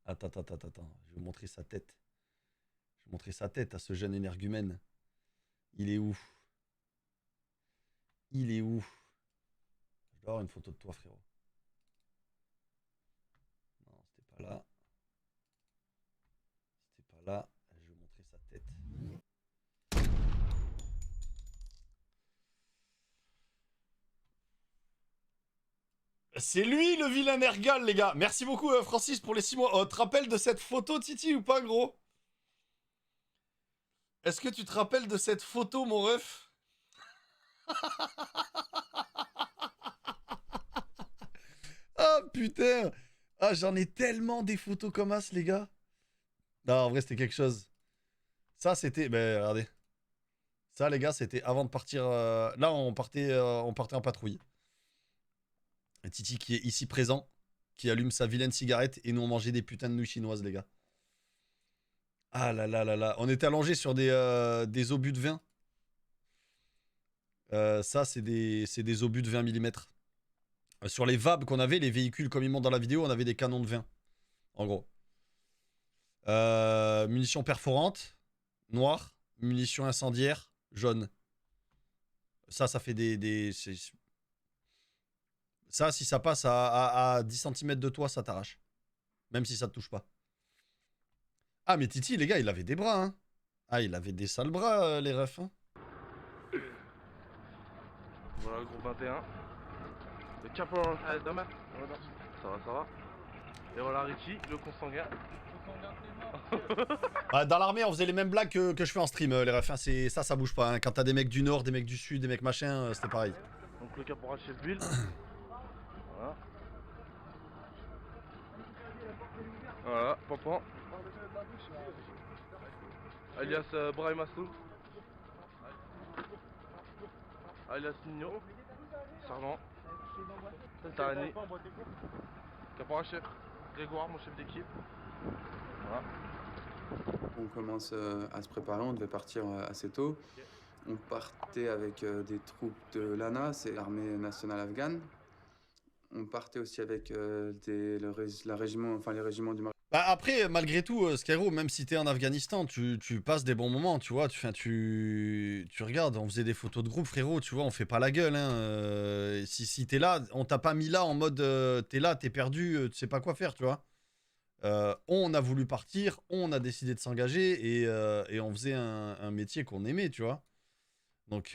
Attends. Je vais vous montrer sa tête. Je vais montrer sa tête à ce jeune énergumène. Il est où? Il est où? Je dois avoir une photo de toi, frérot. Non, c'était pas là. C'était pas là. Je vais vous montrer sa tête. C'est lui le vilain Nergal, les gars. Merci beaucoup, Francis, pour les 6 mois. Oh, tu te rappelles de cette photo, Titi, ou pas, gros? Est-ce que tu te rappelles de cette photo, mon ref? Ah, putain. Ah, j'en ai tellement des photos comme as, les gars. Non, en vrai, c'était quelque chose. Ça, c'était... Ben, regardez. Ça, les gars, c'était avant de partir... Là, on partait en patrouille. Et Titi qui est ici présent, qui allume sa vilaine cigarette, et nous on mangeait des putains de nouilles chinoises, les gars. Ah là là là là. On était allongés sur des obus de vin. Ça, c'est des obus de 20 mm. Sur les VAB qu'on avait, les véhicules comme ils montrent dans la vidéo, on avait des canons de vin. En gros. Munitions perforantes, noires. Munitions incendiaires, jaunes. Ça fait ça, si ça passe à 10 cm de toi, ça t'arrache. Même si ça te touche pas. Ah, mais Titi, les gars, il avait des bras, hein. Ah, il avait des sales bras, les refs, hein. Voilà le groupe 21. Le caporal. Ah, dommage. Ça va. Et voilà Ricky, le consanguin. Bah, dans l'armée, on faisait les mêmes blagues que je fais en stream, les refs. Hein. Ça bouge pas. Hein. Quand t'as des mecs du nord, des mecs du sud, des mecs machin, c'était pareil. Donc le caporal chef d'huile. Voilà. Voilà, Pampan. Alias Brahim Assoun. Alias Nino. Sergent. Tarani. Caporal chef. Grégoire, mon chef d'équipe. Voilà. On commence à se préparer, on devait partir assez tôt. On partait avec des troupes de l'ANA, c'est l'armée nationale afghane. On partait aussi avec les régiments du Maroc. Bah après, malgré tout, Skyro, même si t'es en Afghanistan, tu passes des bons moments, tu vois. Tu regardes, on faisait des photos de groupe, frérot, tu vois, on fait pas la gueule. Hein. Si t'es là, on t'a pas mis là en mode t'es là, t'es perdu, tu sais pas quoi faire, tu vois. On a voulu partir, on a décidé de s'engager et on faisait un métier qu'on aimait, tu vois. Donc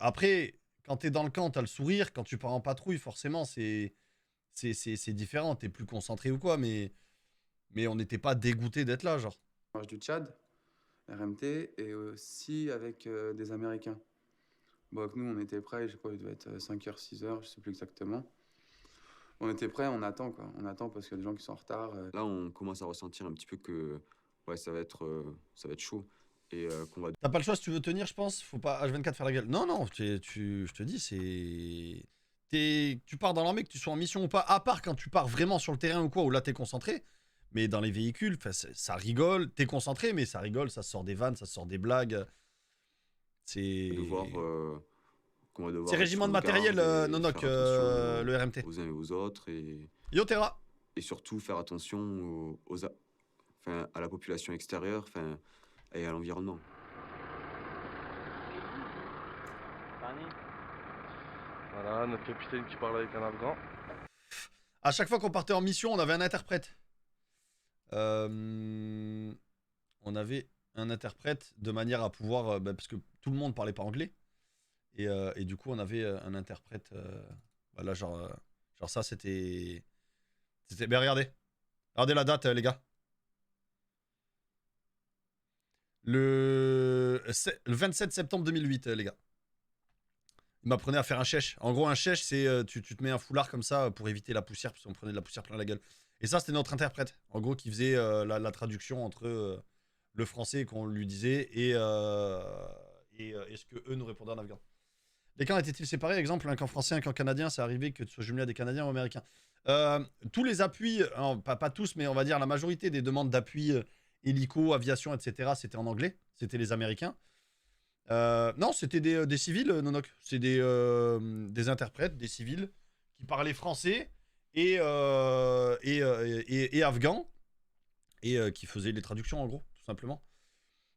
après, quand t'es dans le camp, t'as le sourire. Quand tu pars en patrouille, forcément, c'est différent. T'es plus concentré ou quoi, mais on n'était pas dégoûté d'être là, genre. Marche du Tchad, RMT, et aussi avec des Américains. Bon, avec nous, on était prêts, je sais pas, il devait être 5h, 6h, je sais plus exactement. On était prêts, on attend, quoi. On attend parce qu'il y a des gens qui sont en retard. Là, on commence à ressentir un petit peu que ouais, ça va être chaud. Et qu'on va... T'as pas le choix si tu veux tenir, je pense. Faut pas H24 faire la gueule. Non, je te dis, c'est... Tu pars dans l'armée, que tu sois en mission ou pas, à part quand tu pars vraiment sur le terrain ou quoi, où là t'es concentré. Mais dans les véhicules, ça rigole. T'es concentré, mais ça rigole, ça sort des vannes, ça sort des blagues. C'est... C'est régiment de matériel, Nonoc, le RMT. Aux uns et aux autres. Yo, Terra. Et surtout faire attention à la population extérieure et à l'environnement. Voilà, notre capitaine qui parle avec un Afghan. À chaque fois qu'on partait en mission, on avait un interprète. On avait un interprète de manière à pouvoir... parce que tout le monde parlait pas anglais. Et du coup, on avait un interprète... voilà, genre ça, c'était... Ben, regardez. Regardez la date, les gars. Le 27 septembre 2008, les gars. Il m'apprenait à faire un chèche. En gros, un chèche, c'est tu te mets un foulard comme ça pour éviter la poussière, parce qu'on prenait de la poussière plein la gueule. Et ça, c'était notre interprète. En gros, qui faisait la traduction entre le français qu'on lui disait et ce que eux nous répondaient en afghan. Les camps étaient-ils séparés? Exemple, un camp français, un camp canadien, c'est arrivé que tu sois jumelé à des Canadiens ou Américains. Tous les appuis, pas tous, mais on va dire la majorité des demandes d'appui hélico, aviation, etc., c'était en anglais. C'était les Américains. Non, c'était des civils, Nonok. C'est des interprètes, des civils qui parlaient français et afghan et qui faisaient les traductions, en gros, tout simplement.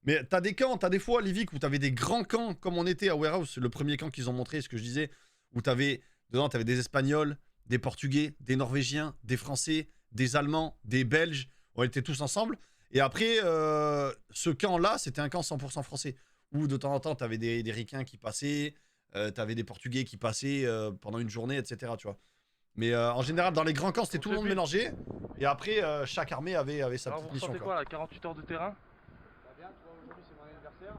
Mais t'as des camps, t'as des fois, Livic, où t'avais des grands camps, comme on était à Warehouse, le premier camp qu'ils ont montré, ce que je disais, où dedans, t'avais des Espagnols, des Portugais, des Norvégiens, des Français, des Allemands, des Belges, on était tous ensemble. Et après, ce camp-là, c'était un camp 100% français, où de temps en temps, t'avais des Ricains qui passaient, t'avais des Portugais qui passaient pendant une journée, etc., tu vois. Mais en général, dans les grands camps, c'était tout le monde mélangé, et après, chaque armée avait sa petite mission. Vous ressentez quoi, là, 48 heures de terrain? Aujourd'hui, c'est mon anniversaire.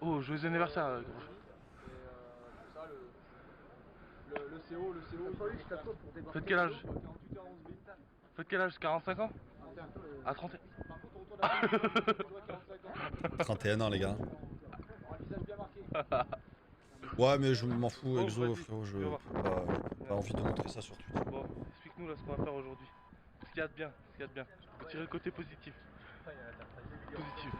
Oh, joyeux anniversaire. Le CO, Faites quel âge? Faites quel âge? 45 ans? À 30 31 ans, les gars. Ouais, mais je m'en fous, Exo, frérot, je pas envie de montrer ça sur Twitter. Bon, explique-nous là ce qu'on va faire aujourd'hui. Ce qu'il y a de bien, Faut tirer le côté positif. Positif.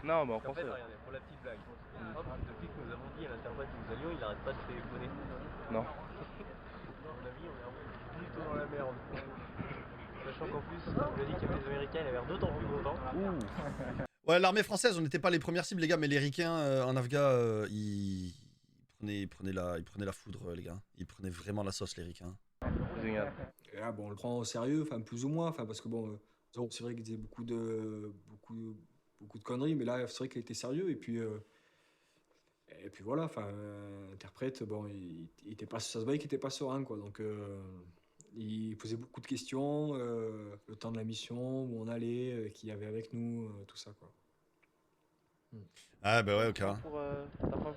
Non, mais en français. Regardez, pour la petite blague. Depuis que nous avons dit à l'interprète où nous allions, il n'arrête pas de téléphoner. Non. À mon avis, on est plutôt dans la merde. Sachant qu'en plus, on lui a dit qu'il y avait les Américains, il a l'air d'autant plus content. Ouais, l'armée française, on n'était pas les premières cibles, les gars, mais les Ricains en Afghan, ils prenaient la foudre, les gars. Ils prenaient vraiment la sauce, les Ricains. Génial. Et là, bon, on le prend au sérieux, enfin plus ou moins, enfin parce que bon, c'est vrai qu'il disait beaucoup de conneries, mais là, c'est vrai qu'il était sérieux et puis voilà, enfin, interprète, bon, il était pas, ça se voyait qu'il était pas serein, quoi, donc il posait beaucoup de questions, le temps de la mission, où on allait, qui y avait avec nous, tout ça, quoi. Ah bah ouais, ok. Pour ta femme.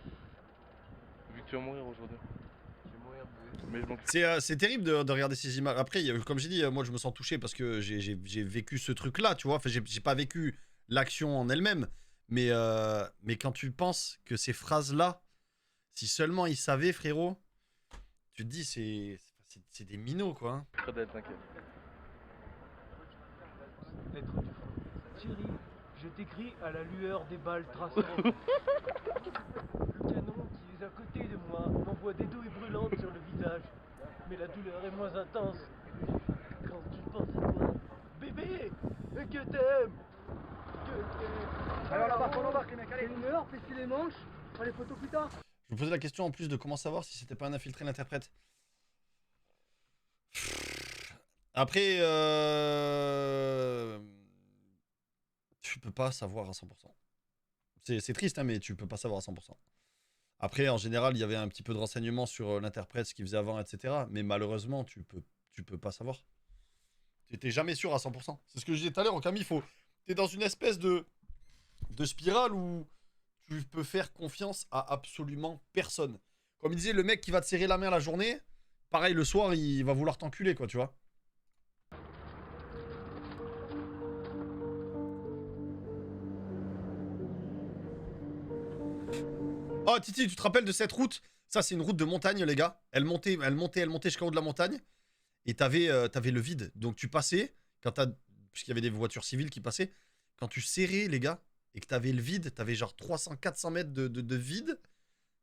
Vu que tu vas mourir aujourd'hui. C'est terrible de regarder ces images. Après, comme j'ai dit, moi je me sens touché parce que j'ai vécu ce truc-là, tu vois. Enfin, j'ai pas vécu l'action en elle-même, mais quand tu penses que ces phrases-là, si seulement ils savaient, frérot, tu te dis c'est des minots, quoi. Hein. Près d'elle, t'inquiète. Lettre du fond. Thierry, je t'écris à la lueur des balles traçantes. Le canon qui est à côté de moi m'envoie des douilles brûlantes sur le visage. Mais la douleur est moins intense quand je pense à toi. Bébé, que t'aimes. Alors là-bas, on embarque les mecs, allez. Une heure, plissez les manches, on fera les photos plus tard. Je me posais la question en plus de comment savoir si c'était pas un infiltré l'interprète. Après, tu peux pas savoir à 100%. C'est triste, hein, mais tu peux pas savoir à 100%. Après, en général, il y avait un petit peu de renseignements sur l'interprète, ce qu'il faisait avant, etc. Mais malheureusement, tu peux pas savoir. Tu n'étais jamais sûr à 100%. C'est ce que je disais tout à l'heure, Okami, t'es dans une espèce de spirale où tu peux faire confiance à absolument personne. Comme il disait, le mec qui va te serrer la main la journée, pareil, le soir, il va vouloir t'enculer, quoi, tu vois. Oh, Titi, tu te rappelles de cette route? Ça, c'est une route de montagne, les gars. Elle montait jusqu'en haut de la montagne. Et t'avais le vide. Donc, tu passais, puisqu'il y avait des voitures civiles qui passaient, quand tu serrais, les gars, et que t'avais le vide, t'avais genre 300-400 mètres de vide,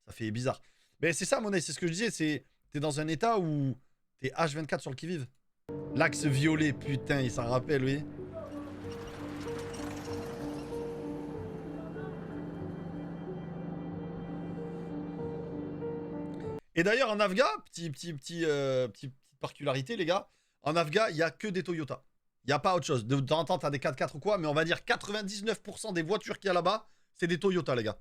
ça fait bizarre. Mais c'est ça, Monet, c'est ce que je disais, t'es dans un état où t'es H24 sur le qui-vive. L'axe violet, putain, il s'en rappelle, oui. Et d'ailleurs, en Afghan, petite particularité, les gars, en Afghan, il n'y a que des Toyota. Il n'y a pas autre chose. De temps en temps, tu as des 4x4 ou quoi, mais on va dire 99% des voitures qu'il y a là-bas, c'est des Toyota, les gars.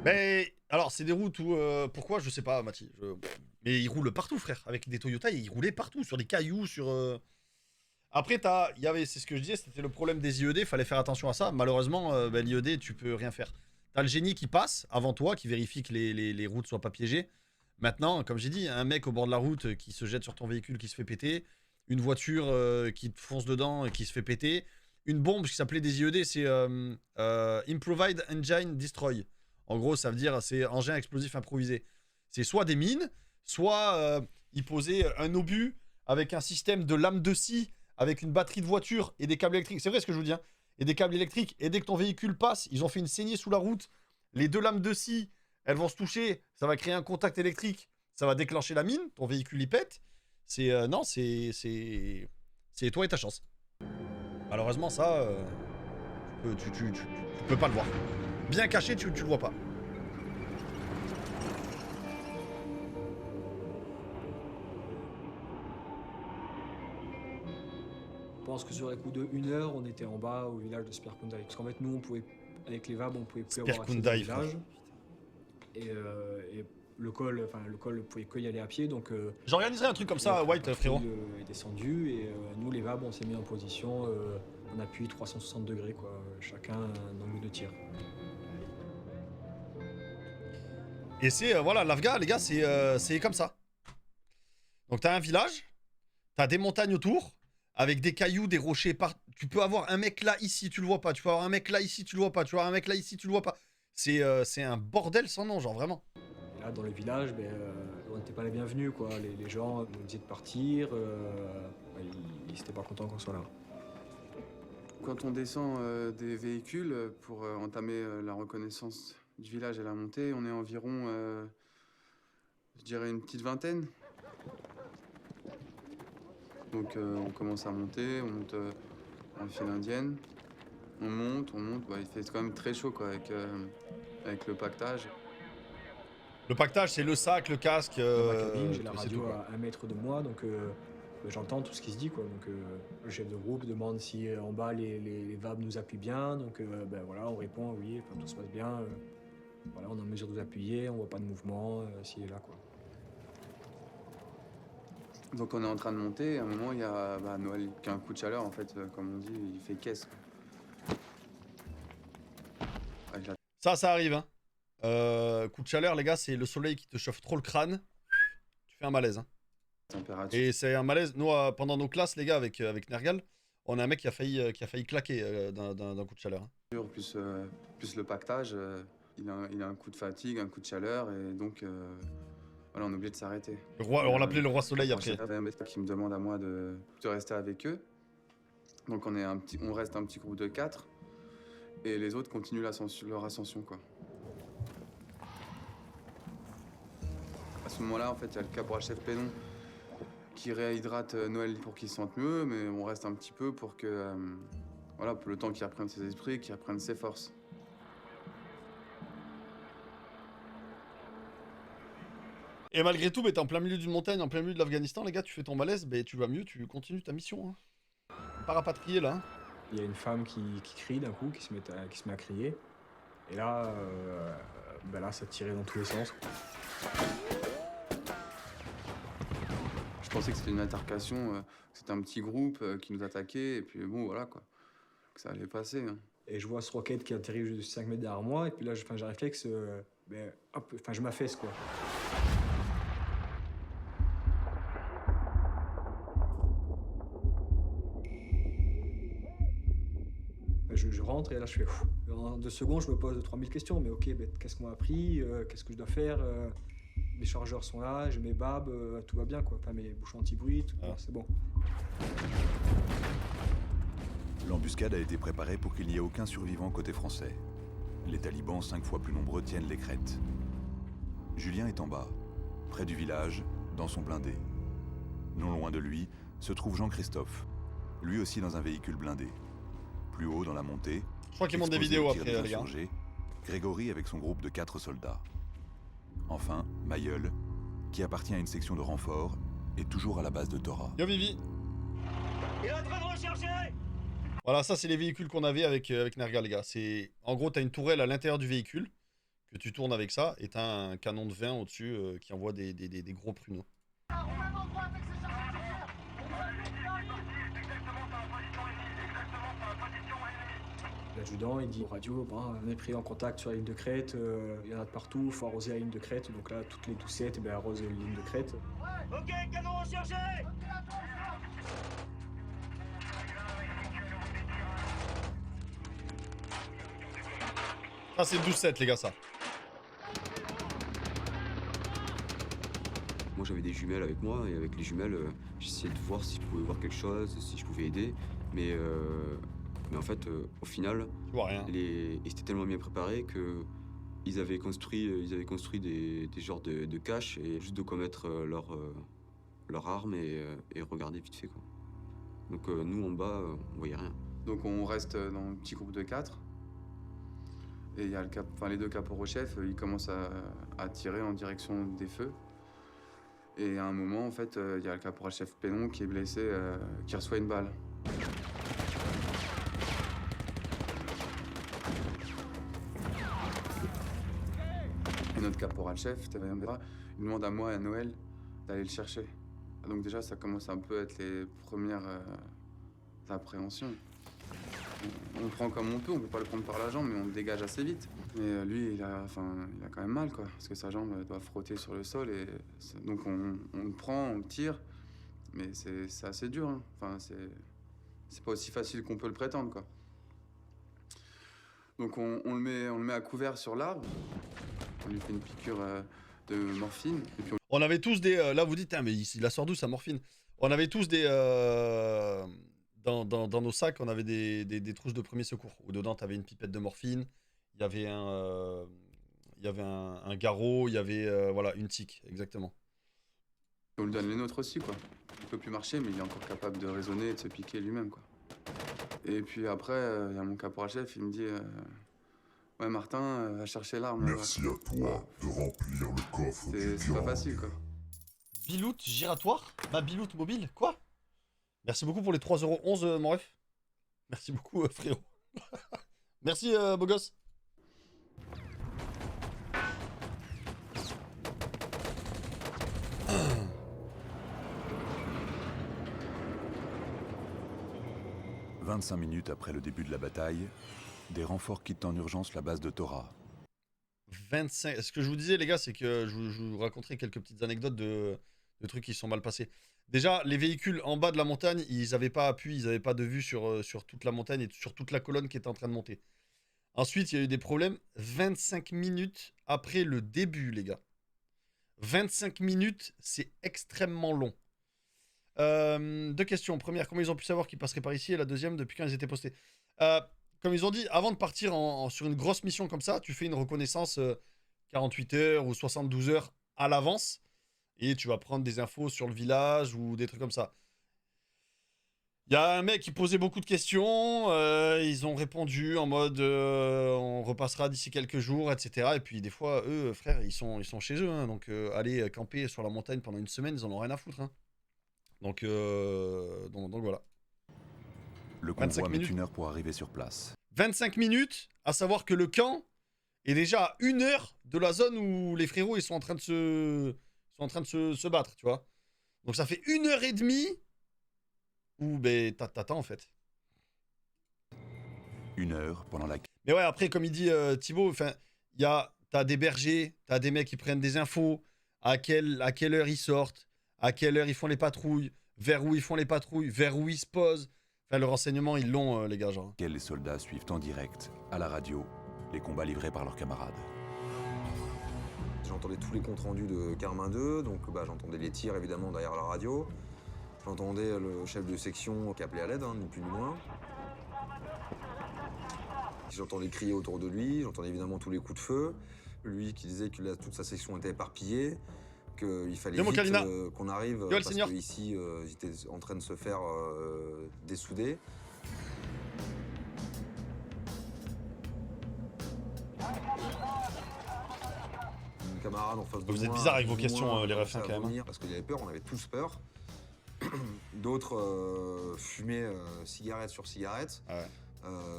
Mais alors, c'est des routes où... pourquoi? Je sais pas, Mathis. Mais ils roulent partout, frère. Avec des Toyota, ils roulaient partout, sur des cailloux, sur... Après, c'est ce que je disais, c'était le problème des IED, fallait faire attention à ça. Malheureusement, l'IED, tu peux rien faire. T'as le génie qui passe avant toi, qui vérifie que les routes soient pas piégées. Maintenant, comme j'ai dit, un mec au bord de la route qui se jette sur ton véhicule, qui se fait péter, une voiture qui te fonce dedans et qui se fait péter. Une bombe qui s'appelait des IED, c'est Improvised Engine Destroy. En gros, ça veut dire c'est engin explosif improvisé. C'est soit des mines, soit ils posaient un obus avec un système de lame de scie, avec une batterie de voiture et des câbles électriques. C'est vrai ce que je vous dis, hein. Et des câbles électriques. Et dès que ton véhicule passe, ils ont fait une saignée sous la route. Les deux lames de scie, elles vont se toucher. Ça va créer un contact électrique. Ça va déclencher la mine. Ton véhicule y pète. Non, c'est toi et ta chance. Malheureusement, ça, tu peux pas le voir. Bien caché, tu le vois pas. Je pense que sur les coups de 1 heure, on était en bas au village de Sperkundai. Parce qu'en fait, nous, on pouvait, avec les VAB, on pouvait plus avoir accès au village. Et le col, ne pouvait que y aller à pied. Donc, j'organiserai un truc comme ça, White, frérot. Il est descendu et nous, les VAB, on s'est mis en position en appui 360 degrés, quoi. Chacun un angle de tir. Et c'est, voilà, l'Afga, les gars, c'est comme ça. Donc, t'as un village, t'as des montagnes autour, avec des cailloux, des rochers. Tu peux avoir un mec là, ici, tu le vois pas. Tu peux avoir un mec là, ici, tu le vois pas. Tu peux avoir un mec là, ici, tu le vois pas. C'est un bordel sans nom, genre, vraiment. Et là, dans le village, on n'était pas les bienvenus, quoi. Les gens nous disaient de partir. Ils n'étaient pas contents qu'on soit là. Quand on descend des véhicules pour entamer la reconnaissance du village et la montée, on est environ, je dirais, une petite vingtaine. Donc on commence à monter, on monte en file indienne. On monte. Il fait quand même très chaud, quoi, avec le pactage. Le pactage, c'est le sac, le casque. J'ai la radio à 1 mètre de moi, donc j'entends tout ce qui se dit, quoi. Donc le chef de groupe demande si en bas les VAB nous appuient bien. Donc voilà, on répond oui, tout se passe bien. Voilà, on est en mesure de vous appuyer, on voit pas de mouvement, s'il est là, quoi. Donc on est en train de monter, et à un moment il y a Noël qui a un coup de chaleur, en fait, comme on dit, il fait caisse. Ça arrive, hein. Coup de chaleur, les gars, c'est le soleil qui te chauffe trop le crâne. Tu fais un malaise, hein. Température. Et c'est un malaise. Nous, pendant nos classes, les gars, avec Nergal, on a un mec qui a failli claquer d'un coup de chaleur. Hein. Plus le pactage, il a un coup de fatigue, un coup de chaleur, et donc voilà, on est obligé de s'arrêter. On l'appelait le roi soleil après. Il y a un mec qui me demande à moi de rester avec eux. Donc on reste un petit groupe de 4, et les autres continuent leur ascension, quoi. À ce moment-là, en fait, il y a le caporal-chef Pénon qui réhydrate Noël pour qu'il se sente mieux, mais on reste un petit peu pour que, voilà, pour le temps qu'il reprenne ses esprits, qu'il reprenne ses forces. Et malgré tout, t'es en plein milieu d'une montagne, en plein milieu de l'Afghanistan, les gars, tu fais ton malaise, tu vas mieux, tu continues ta mission. Hein. Pas rapatrié, là. Il y a une femme qui crie d'un coup, qui se met à crier. Et là, là, ça tirait dans tous les sens. Je pensais que c'était une altercation, c'était un petit groupe qui nous attaquait, et puis bon, voilà, quoi, que ça allait passer. Hein. Et je vois ce roquette qui atterrit juste de 5 mètres derrière moi, et puis là, j'ai un réflexe, je m'affaisse, quoi. Je rentre, et là, je fais... En 2 secondes, je me pose 3000 questions, mais ok, qu'est-ce qu'on m'a appris, qu'est-ce que je dois faire, mes chargeurs sont là, j'ai mes babs, tout va bien, quoi. Enfin, mes bouchons anti-bruit, c'est bon. L'embuscade a été préparée pour qu'il n'y ait aucun survivant côté français. Les talibans, 5 fois plus nombreux, tiennent les crêtes. Julien est en bas, près du village, dans son blindé. Non loin de lui, se trouve Jean-Christophe, lui aussi dans un véhicule blindé. Plus haut dans la montée, je crois qu'ils montent des vidéos après, les gars. Grégory avec son groupe de 4 soldats. Enfin, Mayol, qui appartient à une section de renfort, est toujours à la base de Tora. Yo Vivi. Il est en train de rechercher. Voilà, ça c'est les véhicules qu'on avait avec Nergal, les gars. En gros, t'as une tourelle à l'intérieur du véhicule, que tu tournes avec ça, et t'as un canon de 20 au-dessus qui envoie des gros pruneaux. L'adjudant, il dit au radio, on est pris en contact sur la ligne de crête, il y en a de partout, il faut arroser la ligne de crête. Donc là, toutes les doucettes arrosent la ligne de crête. Ok, canon recherché! Ah, c'est 12-7, les gars, ça. Moi j'avais des jumelles avec moi et avec les jumelles j'essayais de voir si je pouvais voir quelque chose, si je pouvais aider. Mais en fait au final, tu vois rien. Ils étaient tellement bien préparés que ils avaient construit des genres de caches et juste de quoi mettre leur arme et regarder vite fait quoi. Donc nous en bas on voyait rien. Donc on reste dans un petit groupe de 4. Et il y a les deux caporaux-chefs, ils commencent à tirer en direction des feux. Et à un moment, en fait, il y a le caporal-chef Pénon qui est blessé, qui reçoit une balle. Et notre caporal-chef, il demande à moi et à Noël d'aller le chercher. Donc déjà, ça commence un peu à être les premières appréhensions. On prend comme on peut pas le prendre par la jambe, mais on le dégage assez vite. Mais lui, il a quand même mal, quoi, parce que sa jambe doit frotter sur le sol. Et donc on le prend, on le tire, mais c'est assez dur. Hein. Enfin, c'est pas aussi facile qu'on peut le prétendre, quoi. Donc on le met à couvert sur l'arbre. On lui fait une piqûre de morphine. Et puis on avait tous des... là, vous dites, mais il la sort d'où, sa morphine? On avait tous des... Dans nos sacs, on avait des trousses de premier secours. Où dedans, tu avais une pipette de morphine, il y avait un garrot, il y avait voilà, une tique, exactement. On lui donne les nôtres aussi, quoi. Il peut plus marcher, mais il est encore capable de raisonner et de se piquer lui-même, quoi. Et puis après, il y a mon caporal-chef, il me dit ouais, Martin, va chercher l'arme. Merci à toi de remplir le coffre. C'est pas facile, quoi. Biloute giratoire? Ma biloute mobile? Quoi? Merci beaucoup pour les 3,11 €, mon ref. Merci beaucoup, frérot. Merci, beau gosse. « 25 minutes après le début de la bataille, des renforts quittent en urgence la base de Tora. 25... Ce que je vous disais, les gars, c'est que je vous raconterai quelques petites anecdotes de trucs qui sont mal passés. Déjà, les véhicules en bas de la montagne, ils n'avaient pas appui, ils n'avaient pas de vue sur toute la montagne et sur toute la colonne qui était en train de monter. Ensuite, il y a eu des problèmes 25 minutes après le début, les gars. 25 minutes, c'est extrêmement long. Deux questions. Première, comment ils ont pu savoir qu'ils passeraient par ici? Et la deuxième, depuis quand ils étaient postés? Comme ils ont dit, avant de partir sur une grosse mission comme ça, tu fais une reconnaissance 48 heures ou 72 heures à l'avance. Et tu vas prendre des infos sur le village ou des trucs comme ça. Il y a un mec qui posait beaucoup de questions. Ils ont répondu en mode on repassera d'ici quelques jours, etc. Et puis des fois, eux, frère, ils sont chez eux. Hein, donc aller camper sur la montagne pendant une semaine, ils en ont rien à foutre. Hein. Donc voilà. Le convoi met 1 heure pour arriver sur place. 25 minutes, à savoir que le camp est déjà à 1 heure de la zone où les frérots ils sont en train de se battre, tu vois. Donc ça fait 1h30 où ben t'attends en fait. 1 heure pendant la... Mais ouais, après comme il dit Thibaut, enfin, t'as des bergers, t'as des mecs qui prennent des infos, à quelle heure ils sortent, à quelle heure ils font les patrouilles, vers où ils font les patrouilles, vers où ils se posent. Enfin, le renseignement, ils l'ont, les gars, genre. Les soldats suivent en direct, à la radio, les combats livrés par leurs camarades. J'entendais tous les comptes rendus de Carmin 2, donc j'entendais les tirs évidemment derrière la radio. J'entendais le chef de section qui appelait à l'aide, hein, ni plus ni moins. J'entendais crier autour de lui, j'entendais évidemment tous les coups de feu. Lui qui disait que toute sa section était éparpillée, qu'il fallait vite qu'on arrive, parce qu'ici, ils étaient en train de se faire dessouder. Camarades en face de moi. Vous êtes bizarre avec vos questions, les refs, quand même. Hein. Parce qu'il y avait peur, on avait tous peur. D'autres fumaient cigarette sur cigarette. Ouais.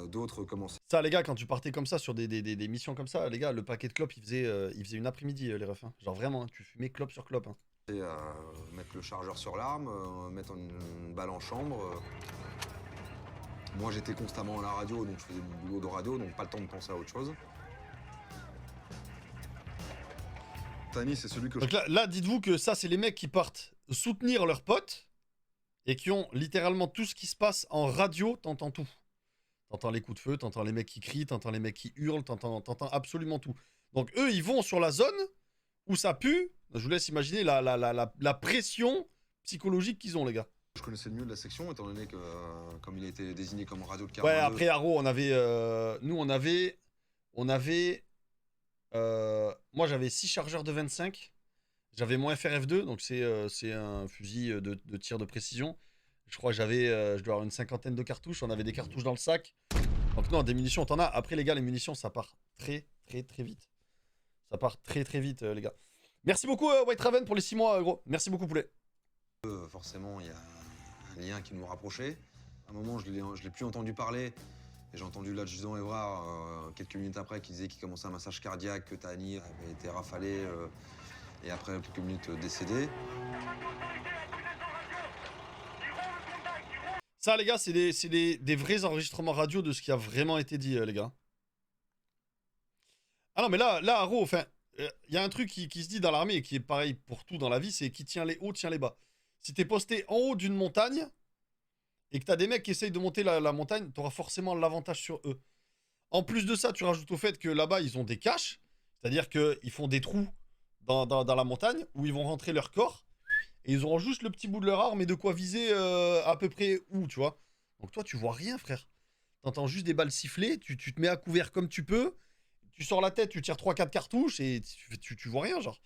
D'autres commençaient. Ça, les gars, quand tu partais comme ça sur des missions comme ça, les gars, le paquet de clopes, il faisait une après-midi, les refs. Hein. Genre vraiment, hein, tu fumais clope sur clope. Hein. Et mettre le chargeur sur l'arme, mettre une balle en chambre. Moi, j'étais constamment à la radio, donc je faisais mon boulot de radio, donc pas le temps de penser à autre chose. Tani, c'est celui que donc là, dites-vous que ça, c'est les mecs qui partent soutenir leurs potes et qui ont littéralement tout ce qui se passe en radio, t'entends tout. T'entends les coups de feu, t'entends les mecs qui crient, t'entends les mecs qui hurlent, t'entends absolument tout. Donc eux, ils vont sur la zone où ça pue. Je vous laisse imaginer la pression psychologique qu'ils ont, les gars. Je connaissais le mieux de la section, étant donné que, comme il a été désigné comme radio de 42... Ouais, après, Haro, on avait... nous, on avait... moi, j'avais 6 chargeurs de 25. J'avais mon FRF2, donc c'est un fusil de tir de précision. Je crois que je dois avoir une cinquantaine de cartouches. On avait des cartouches dans le sac. Donc non, des munitions, t'en as. Après, les gars, les munitions, ça part très vite. Ça part très vite, les gars. Merci beaucoup, White Raven, pour les 6 mois, gros. Merci beaucoup, poulet. Forcément, il y a un lien qui nous rapprochait. À un moment, je l'ai plus entendu parler. Et j'ai entendu l'adjudant Évrard, quelques minutes après, qui disait qu'il commençait un massage cardiaque, que Tani avait été rafalé. Et après quelques minutes, décédé. Ça, les gars, c'est des vrais enregistrements radio de ce qui a vraiment été dit, les gars. Ah non, mais là, Haro, enfin, il y a un truc qui se dit dans l'armée et qui est pareil pour tout dans la vie, c'est qui tient les hauts, tient les bas. Si t'es posté en haut d'une montagne et que t'as des mecs qui essayent de monter la montagne, t'auras forcément l'avantage sur eux. En plus de ça, tu rajoutes au fait que là-bas, ils ont des caches, c'est-à-dire qu'ils font des trous dans la montagne où ils vont rentrer leur corps. Et ils auront juste le petit bout de leur arme et de quoi viser à peu près où, tu vois. Donc toi, tu vois rien, frère. T'entends juste des balles siffler, tu te mets à couvert comme tu peux, tu sors la tête, tu tires 3-4 cartouches et tu vois rien, genre.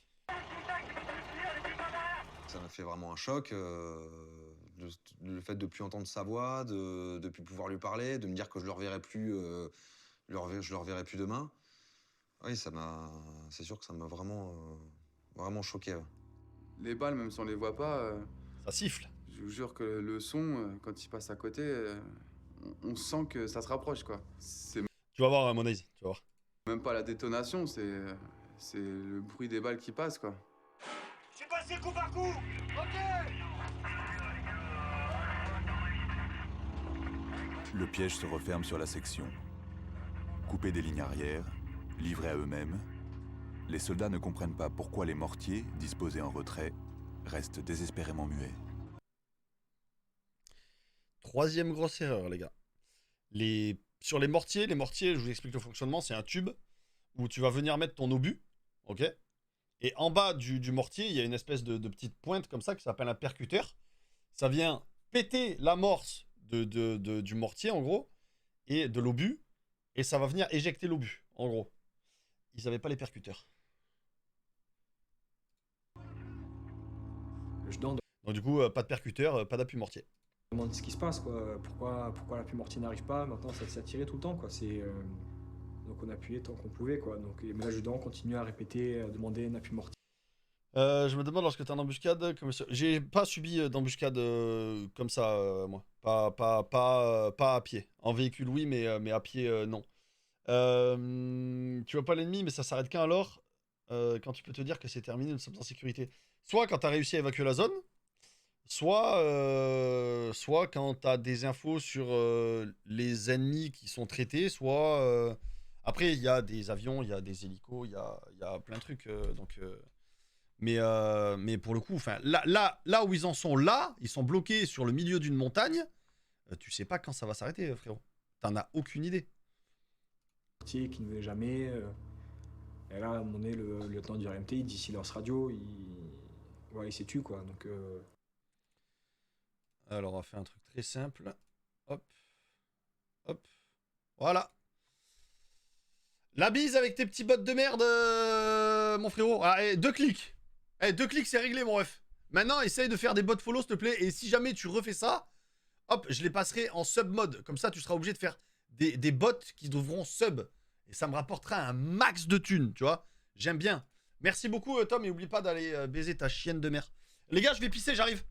Ça m'a fait vraiment un choc, le fait de plus entendre sa voix, de plus pouvoir lui parler, de me dire que je le reverrai plus, je le reverrai plus demain. Oui, c'est sûr que ça m'a vraiment choqué. Ouais. Les balles, même si on les voit pas... ça siffle. Je vous jure que le son, quand il passe à côté, on sent que ça se rapproche, quoi. Tu vas voir, Monaise, tu vas voir. Même pas la détonation, c'est le bruit des balles qui passent, quoi. J'ai passé coup par coup. Ok. Le piège se referme sur la section. Coupés des lignes arrières, livrés à eux-mêmes, les soldats ne comprennent pas pourquoi les mortiers, disposés en retrait, restent désespérément muets. Troisième grosse erreur, les gars. Sur les mortiers, je vous explique le fonctionnement, c'est un tube où tu vas venir mettre ton obus, ok? Et en bas du mortier, il y a une espèce de petite pointe comme ça qui s'appelle un percuteur. Ça vient péter l'amorce du mortier, en gros, et de l'obus, et ça va venir éjecter l'obus, en gros. Ils n'avaient pas les percuteurs. Donc du coup, pas de percuteur, pas d'appui mortier. Je me demande ce qui se passe, quoi. Pourquoi l'appui mortier n'arrive pas? Maintenant, ça s'est tiré tout le temps, quoi. Donc on appuyait tant qu'on pouvait, quoi. Donc l'adjudant continue à répéter, à demander un appui mortier. Je me demande, lorsque t'es en embuscade, j'ai pas subi d'embuscade comme ça, moi. Pas à pied. En véhicule, oui, mais à pied, non. Tu vois pas l'ennemi, mais ça s'arrête quand alors? Quand tu peux te dire que c'est terminé, nous sommes en sécurité. Soit quand t'as réussi à évacuer la zone, soit quand t'as des infos sur les ennemis qui sont traités, soit... Après, il y a des avions, il y a des hélicos, il y a plein de trucs, mais pour le coup, là où ils en sont là, ils sont bloqués sur le milieu d'une montagne, tu sais pas quand ça va s'arrêter, frérot. T'en as aucune idée. Qui ne venait jamais. Et là, à un moment donné, le lieutenant du RMT, il dit silence radio, il s'est tué, quoi. Donc, Alors, on va faire un truc très simple. Hop. Hop. Voilà. La bise avec tes petits bots de merde, mon frérot. Ah, 2 clics. 2 clics, c'est réglé, mon ref. Maintenant, essaye de faire des bots follow, s'il te plaît. Et si jamais tu refais ça, hop, je les passerai en sub mode. Comme ça, tu seras obligé de faire des bots qui devront sub. Et ça me rapportera un max de thunes, tu vois. J'aime bien. Merci beaucoup, Tom. Et oublie pas d'aller baiser ta chienne de mère. Les gars, je vais pisser, j'arrive.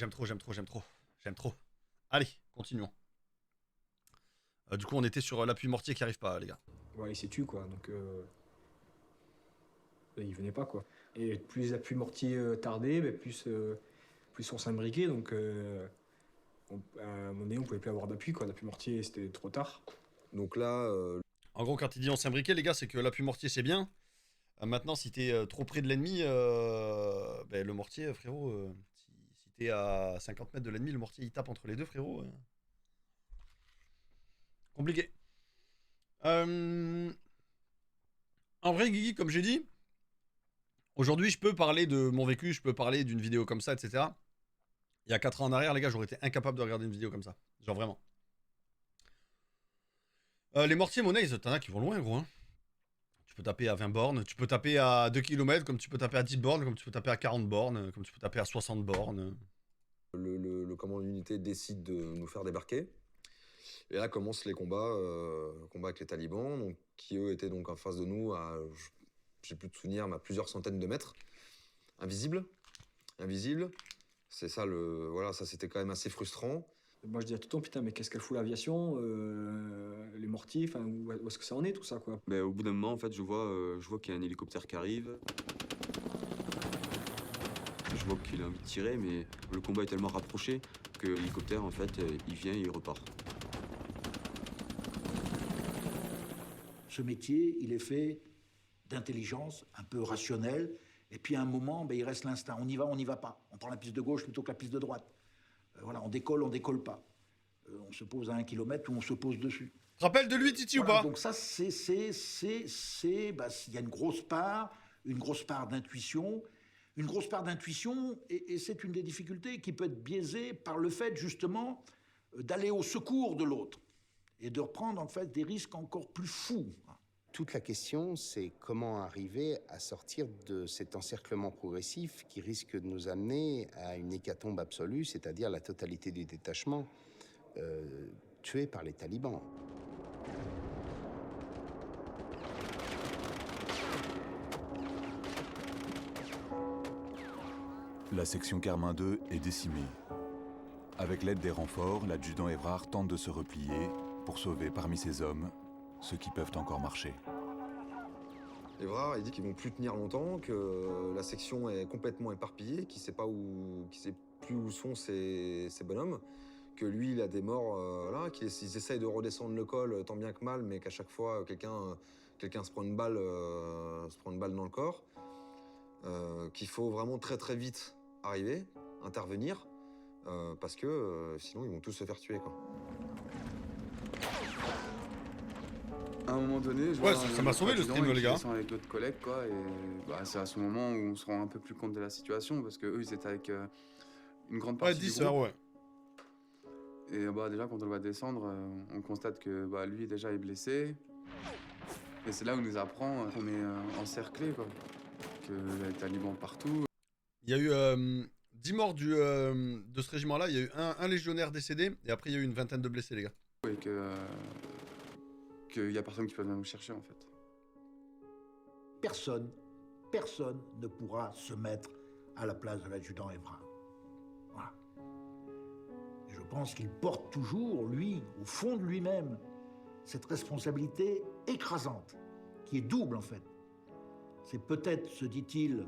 J'aime trop, j'aime trop, j'aime trop. J'aime trop. Allez, continuons. Du coup, on était sur l'appui mortier qui arrive pas, les gars. Ouais, il s'est tué, quoi. Donc, il venait pas, quoi. Et plus les appuis mortiers tardaient, mais plus on s'imbriquait. Donc, à un moment donné, on pouvait plus avoir d'appui, quoi. L'appui mortier, c'était trop tard. Donc là... En gros, quand il dit on s'imbriquait, les gars, c'est que l'appui mortier, c'est bien. Maintenant, si t'es trop près de l'ennemi, ben, le mortier, frérot, si t'es à 50 mètres de l'ennemi, le mortier, il tape entre les deux, frérot. Compliqué. En vrai, Guigui, comme j'ai dit, aujourd'hui, je peux parler de mon vécu, je peux parler d'une vidéo comme ça, etc. Il y a 4 ans en arrière, les gars, j'aurais été incapable de regarder une vidéo comme ça. Genre vraiment. Les mortiers Monnays, t'en as qui vont loin, gros. Hein. Tu peux taper à 20 bornes, tu peux taper à 2 km, comme tu peux taper à 10 bornes, comme tu peux taper à 40 bornes, comme tu peux taper à 60 bornes. Comment l'unité décide de nous faire débarquer. Et là commencent les combats, avec les talibans, donc, qui eux étaient donc en face de nous à, j'ai plus de souvenirs, mais à plusieurs centaines de mètres. Invisibles. C'est ça, voilà, ça c'était quand même assez frustrant. Moi je dis à tout le temps, putain, mais qu'est-ce qu'elle fout l'aviation, les mortiers, enfin, où est-ce que ça en est tout ça, quoi. Mais au bout d'un moment, en fait, je vois qu'il y a un hélicoptère qui arrive. Je vois qu'il a envie de tirer, mais le combat est tellement rapproché que l'hélicoptère, en fait, il vient et il repart. Ce métier, il est fait d'intelligence, un peu rationnel, et puis à un moment, ben, il reste l'instinct. On y va pas. On prend la piste de gauche plutôt que la piste de droite. Voilà, on décolle pas. On se pose à 1 kilomètre ou on se pose dessus. Rappelle de lui, Titi, voilà, ou pas? Donc ça, il y a une grosse part d'intuition. Une grosse part d'intuition, et c'est une des difficultés qui peut être biaisée par le fait, justement, d'aller au secours de l'autre et de reprendre, en fait, des risques encore plus fous. Toute la question, c'est comment arriver à sortir de cet encerclement progressif qui risque de nous amener à une hécatombe absolue, c'est-à-dire la totalité du détachement tué par les talibans. La section Carmin 2 est décimée. Avec l'aide des renforts, l'adjudant Évrard tente de se replier pour sauver parmi ses hommes ceux qui peuvent encore marcher. Évrard, il dit qu'ils vont plus tenir longtemps, que la section est complètement éparpillée, qu'il sait plus où sont ces bonhommes, que lui, il a des morts, là, qu'ils essayent de redescendre le col tant bien que mal, mais qu'à chaque fois, quelqu'un se prend une balle dans le corps, qu'il faut vraiment très très vite arriver, intervenir, parce que sinon, ils vont tous se faire tuer, quoi. À un moment donné, je ouais, vois ça m'a sauvé le stream, les gars. Avec d'autres collègues, quoi, et bah, c'est à ce moment où on se rend un peu plus compte de la situation, parce que eux, ils étaient avec une grande partie du 10 groupe. heures, ouais. Et bah, déjà, quand on le voit descendre, on constate que bah, lui, déjà, est blessé. Et c'est là où il nous apprend qu'on est encerclé, quoi. Qu'il y a les talibans partout. Il y a eu 10 morts de ce régiment-là. Il y a eu un légionnaire décédé, et après, il y a eu une vingtaine de blessés, les gars. Et qu'il y a personne qui peut venir nous chercher, en fait. Personne ne pourra se mettre à la place de l'adjudant Évrard. Voilà. Et je pense qu'il porte toujours, lui, au fond de lui-même, cette responsabilité écrasante, qui est double, en fait. C'est peut-être, se dit-il,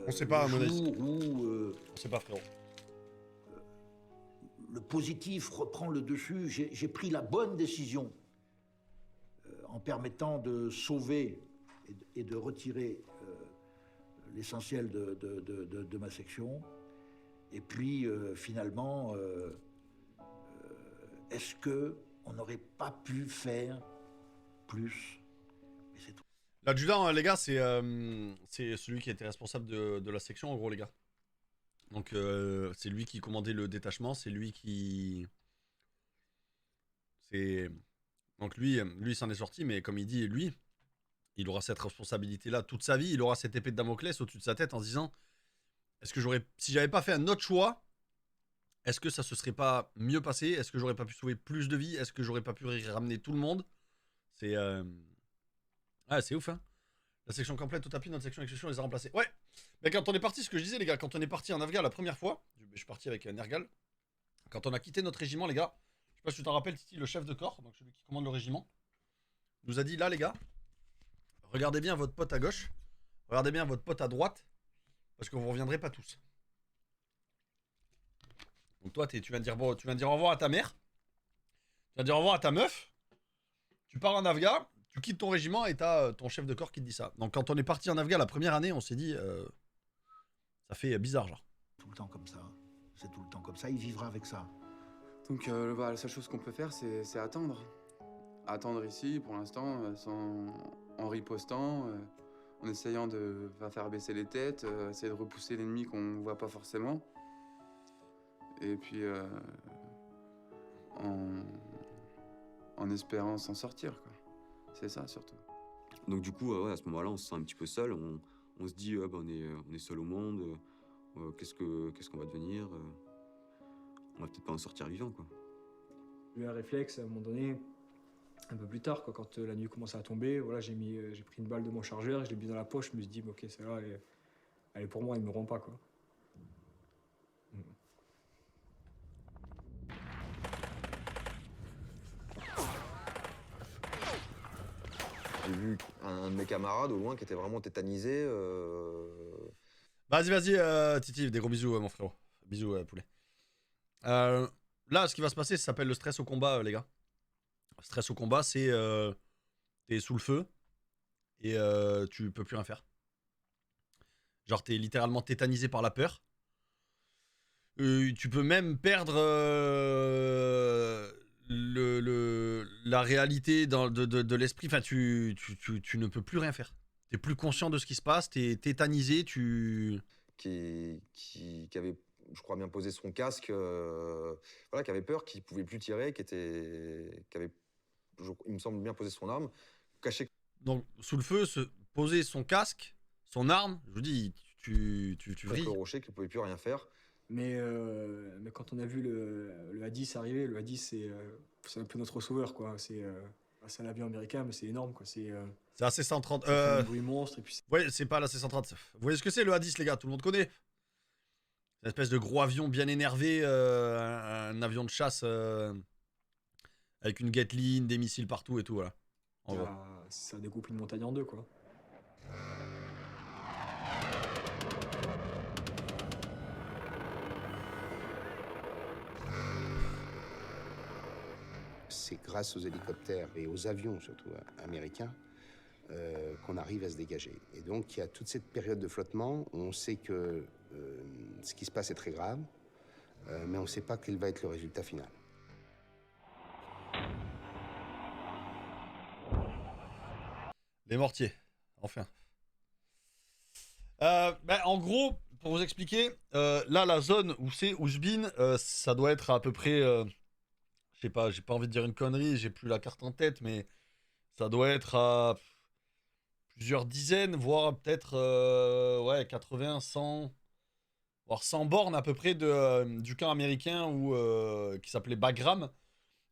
on sait pas, à mon avis. On sait pas, frérot. Le positif reprend le dessus. J'ai pris la bonne décision en permettant de sauver et de retirer l'essentiel de ma section. Et puis, finalement, est-ce qu'on n'aurait pas pu faire plus? L'adjudant, les gars, c'est celui qui était responsable de la section, en gros, les gars. Donc, c'est lui qui commandait le détachement, c'est lui qui... Donc, lui il s'en est sorti, mais comme il dit, lui, il aura cette responsabilité-là toute sa vie, il aura cette épée de Damoclès au-dessus de sa tête en se disant, est-ce que si j'avais pas fait un autre choix, est-ce que ça se serait pas mieux passé? Est-ce que j'aurais pas pu sauver plus de vies? Est-ce que j'aurais pas pu ramener tout le monde? C'est... Ouais, c'est ouf, hein. La section complète au tapis, notre section exécution les a remplacés. Ouais. Mais quand on est parti, ce que je disais les gars, quand on est parti en Afghan la première fois, je suis parti avec Nergal. Quand on a quitté notre régiment les gars, je sais pas si tu t'en rappelles Titi, le chef de corps, donc celui qui commande le régiment, nous a dit là les gars, regardez bien votre pote à gauche, regardez bien votre pote à droite, parce que vous reviendrez pas tous. Donc toi tu viens de dire bon, tu viens de dire au revoir à ta mère, tu viens de dire au revoir à ta meuf, tu pars en Afghan, tu quittes ton régiment et t'as ton chef de corps qui te dit ça. Donc quand on est parti en Afghan la première année, on s'est dit ça fait bizarre genre. Tout le temps comme ça. C'est tout le temps comme ça. Il vivra avec ça. Donc la seule chose qu'on peut faire, c'est attendre. Attendre ici, pour l'instant, en ripostant, en essayant de pas faire baisser les têtes, essayer de repousser l'ennemi qu'on voit pas forcément. Et puis en espérant s'en sortir, quoi. C'est ça surtout. Donc du coup, ouais, à ce moment-là, on se sent un petit peu seul. On se dit, bah, on est seul au monde. Qu'est-ce qu'on va devenir on va peut-être pas en sortir vivant, quoi. J'ai eu un réflexe à un moment donné, un peu plus tard, quoi, quand la nuit commençait à tomber. Voilà, j'ai pris une balle de mon chargeur et je l'ai mis dans la poche. Je me suis dit, ok, celle-là, elle est pour moi, elle me rend pas, quoi. J'ai vu un de mes camarades au loin qui était vraiment tétanisé. Vas-y, Titi, des gros bisous, mon frérot. Bisous, poulet. Là, ce qui va se passer, ça s'appelle le stress au combat, les gars. Stress au combat, c'est t'es sous le feu et tu peux plus rien faire. Genre, t'es littéralement tétanisé par la peur. Tu peux même perdre la réalité de l'esprit. Enfin, tu ne peux plus rien faire. T'es plus conscient de ce qui se passe, t'es tétanisé, Qui avait, je crois bien, posé son casque, voilà, qui avait peur, qui pouvait plus tirer, qui avait, il me semble bien, posé son arme, caché. Donc, sous le feu, poser son casque, son arme, je vous dis, tu vrilles. Le rocher, qui pouvait plus rien faire. Mais quand on a vu le A10 arriver, le A10 c'est un peu notre sauveur, quoi. C'est un avion américain, mais c'est énorme, quoi. C'est AC-130. un bruit monstre et puis. Ouais, c'est pas l'AC-130. Vous voyez ce que c'est le A10, les gars? Tout le monde connaît. C'est une espèce de gros avion bien énervé, un avion de chasse avec une Gatling, des missiles partout et tout, voilà. Ça découpe une montagne en deux, quoi. C'est grâce aux hélicoptères et aux avions, surtout américains, qu'on arrive à se dégager. Et donc, il y a toute cette période de flottement où on sait que ce qui se passe est très grave, mais on ne sait pas quel va être le résultat final. Les mortiers, enfin. En gros, pour vous expliquer, là, la zone où c'est Oujbine, ça doit être à peu près... je sais pas, j'ai pas envie de dire une connerie, j'ai plus la carte en tête, mais ça doit être à plusieurs dizaines, voire peut-être 80, 100, voire 100 bornes à peu près du camp américain qui s'appelait Bagram,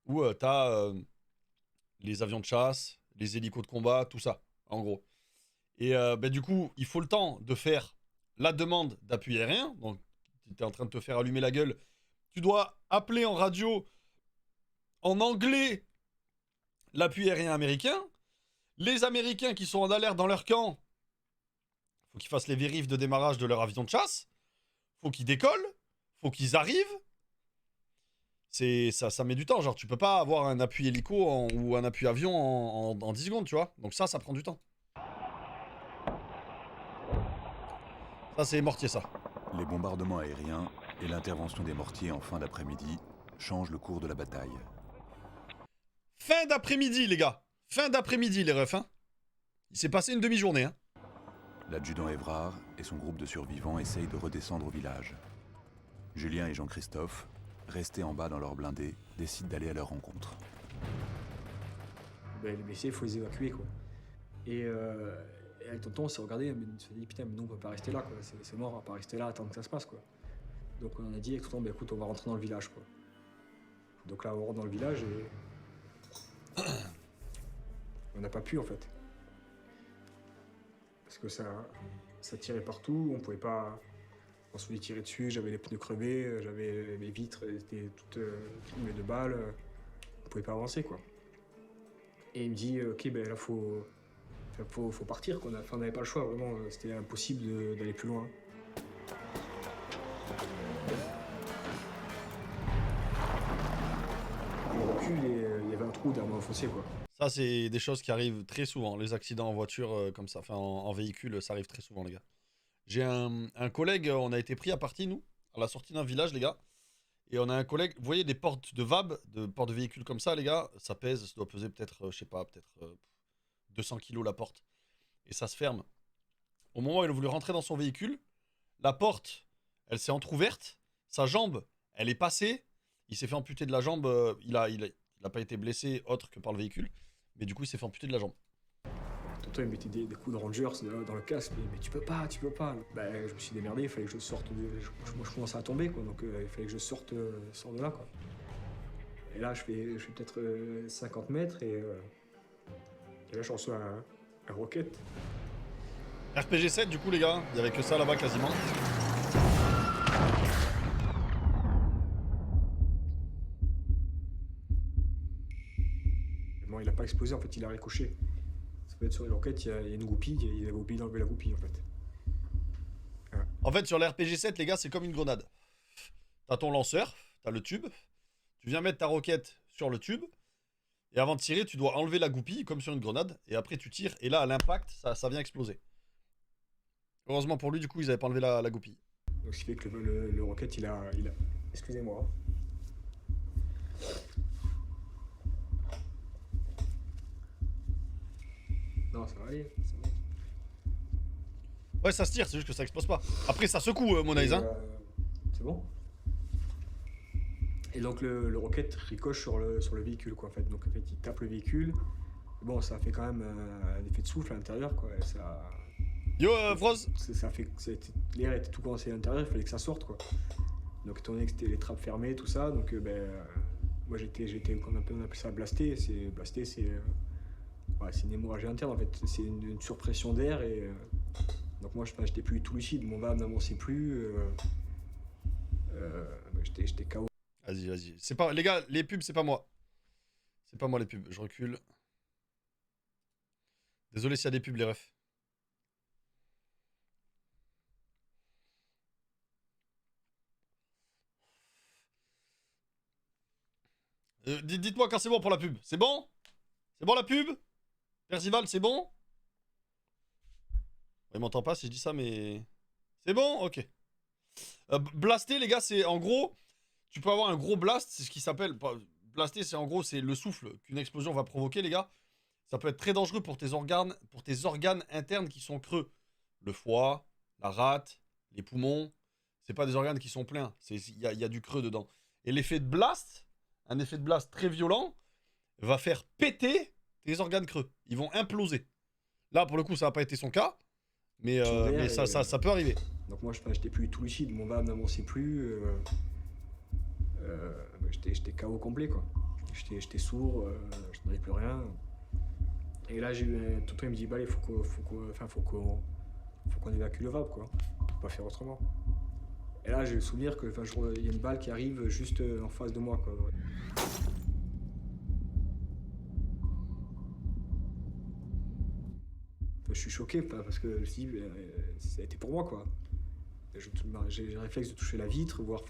où t'as les avions de chasse, les hélicos de combat, tout ça, en gros. Et du coup, il faut le temps de faire la demande d'appui aérien, donc tu es en train de te faire allumer la gueule, tu dois appeler en radio en anglais l'appui aérien américain. Les Américains qui sont en alerte dans leur camp, faut qu'ils fassent les vérifs de démarrage de leur avion de chasse, faut qu'ils décollent, faut qu'ils arrivent. Ça met du temps, genre tu peux pas avoir un appui hélico ou un appui avion en 10 secondes, tu vois. Donc ça prend du temps. Ça c'est mortier, ça. Les bombardements aériens et l'intervention des mortiers en fin d'après-midi changent le cours de la bataille. Fin d'après-midi, les gars. Fin d'après-midi, les refs. Hein. Il s'est passé une demi-journée. Hein. L'adjudant Évrard et son groupe de survivants essayent de redescendre au village. Julien et Jean-Christophe, restés en bas dans leur blindé, décident d'aller à leur rencontre. Les blessés, il faut les évacuer, quoi. Et avec tonton, on s'est regardé, on s'est dit, putain, mais nous, on peut pas rester là, quoi. C'est mort, on va pas rester là, attendre que ça se passe, quoi. Donc on a dit avec tonton, écoute, on va rentrer dans le village, quoi. Donc là, on rentre dans le village et... on n'a pas pu, en fait. que ça tirait partout, on pouvait pas... On se faisait tirer dessus, j'avais les pneus crevés, j'avais mes vitres, elles étaient toutes crimées de balles, on pouvait pas avancer, quoi. Et il me dit, ok, ben là, faut partir, quoi. On n'avait pas le choix, vraiment, c'était impossible d'aller plus loin. Au recul, il y avait un trou derrière moi au fossé, quoi. Ça, c'est des choses qui arrivent très souvent, les accidents en voiture comme ça, enfin en véhicule, ça arrive très souvent, les gars. J'ai un collègue, on a été pris à partie, nous, à la sortie d'un village, les gars. Et on a un collègue, vous voyez des portes de VAB, de portes de véhicules comme ça, les gars, ça pèse, ça doit peser peut-être, je sais pas, peut-être 200 kilos la porte. Et ça se ferme. Au moment où il a voulu rentrer dans son véhicule, la porte, elle s'est entrouverte, sa jambe, elle est passée, il s'est fait amputer de la jambe, il a pas été blessé autre que par le véhicule, mais du coup il s'est fait amputer de la jambe. Tonton il mettait des coups de rangers dans le casque, mais tu peux pas. Ben, je me suis démerdé, il fallait que je sorte moi je commençais à tomber, quoi, donc il fallait que je sorte de là, quoi. Et là je fais peut-être 50 mètres et là je reçois un rocket. RPG 7 du coup les gars, il y avait que ça là-bas quasiment. Bon, il a pas explosé, en fait il a ricoché. Ça peut être sur les roquettes, il y a une goupille, il avait oublié d'enlever la goupille en fait. Ouais. En fait sur l'RPG 7 les gars c'est comme une grenade. T'as ton lanceur, t'as le tube, tu viens mettre ta roquette sur le tube, et avant de tirer tu dois enlever la goupille comme sur une grenade, et après tu tires, et là à l'impact ça vient exploser. Heureusement pour lui du coup ils avaient pas enlevé la goupille. Donc ce qui fait que le roquette il a... Excusez-moi. Non, ça va aller, ça va. Ouais, ça se tire, c'est juste que ça explose pas. Après, ça secoue, mon aise, hein. C'est bon. Et donc, le rocket ricoche sur le véhicule, quoi, en fait. Donc, en fait, il tape le véhicule. Bon, ça fait quand même un effet de souffle à l'intérieur, quoi. Et ça... Yo, Froz. Ça fait... L'air était tout coincé à l'intérieur, il fallait que ça sorte, quoi. Donc, étant donné que c'était les trappes fermées, tout ça, donc, moi, j'étais on appelle ça blasté. Blasté, c'est... Ouais, c'est une hémorragie interne en fait, c'est une surpression d'air et donc moi j'étais plus tout lucide, mon VAB n'avançait plus, j'étais KO. Vas-y. C'est pas les gars, les pubs c'est pas moi. C'est pas moi les pubs, je recule. Désolé s'il y a des pubs les refs. Dites-moi quand c'est bon pour la pub. C'est bon? C'est bon la pub? Percival, c'est bon? Il m'entend pas si je dis ça, mais... C'est bon? Ok. Blaster, les gars, c'est en gros... Tu peux avoir un gros blast, c'est ce qui s'appelle... Blaster, c'est en gros, c'est le souffle qu'une explosion va provoquer, les gars. Ça peut être très dangereux pour tes organes internes qui sont creux. Le foie, la rate, les poumons. C'est pas des organes qui sont pleins. Il y a du creux dedans. Et l'effet de blast, un effet de blast très violent, va faire péter tes organes creux. Ils vont imploser. Là, pour le coup, ça n'a pas été son cas. Mais ça peut arriver. Donc moi, j'étais plus tout lucide. Mon VAB n'avançait plus. J'étais KO complet, quoi. J'étais sourd, je n'avais plus rien. Et là, Tonton il me dit, bah allez, faut qu'on évacue le VAB, quoi. On peut pas faire autrement. Et là, j'ai le souvenir que il y a une balle qui arrive juste en face de moi, quoi. Je suis choqué parce que je me suis dit, ça a été pour moi, quoi. J'ai le réflexe de toucher la vitre, voir,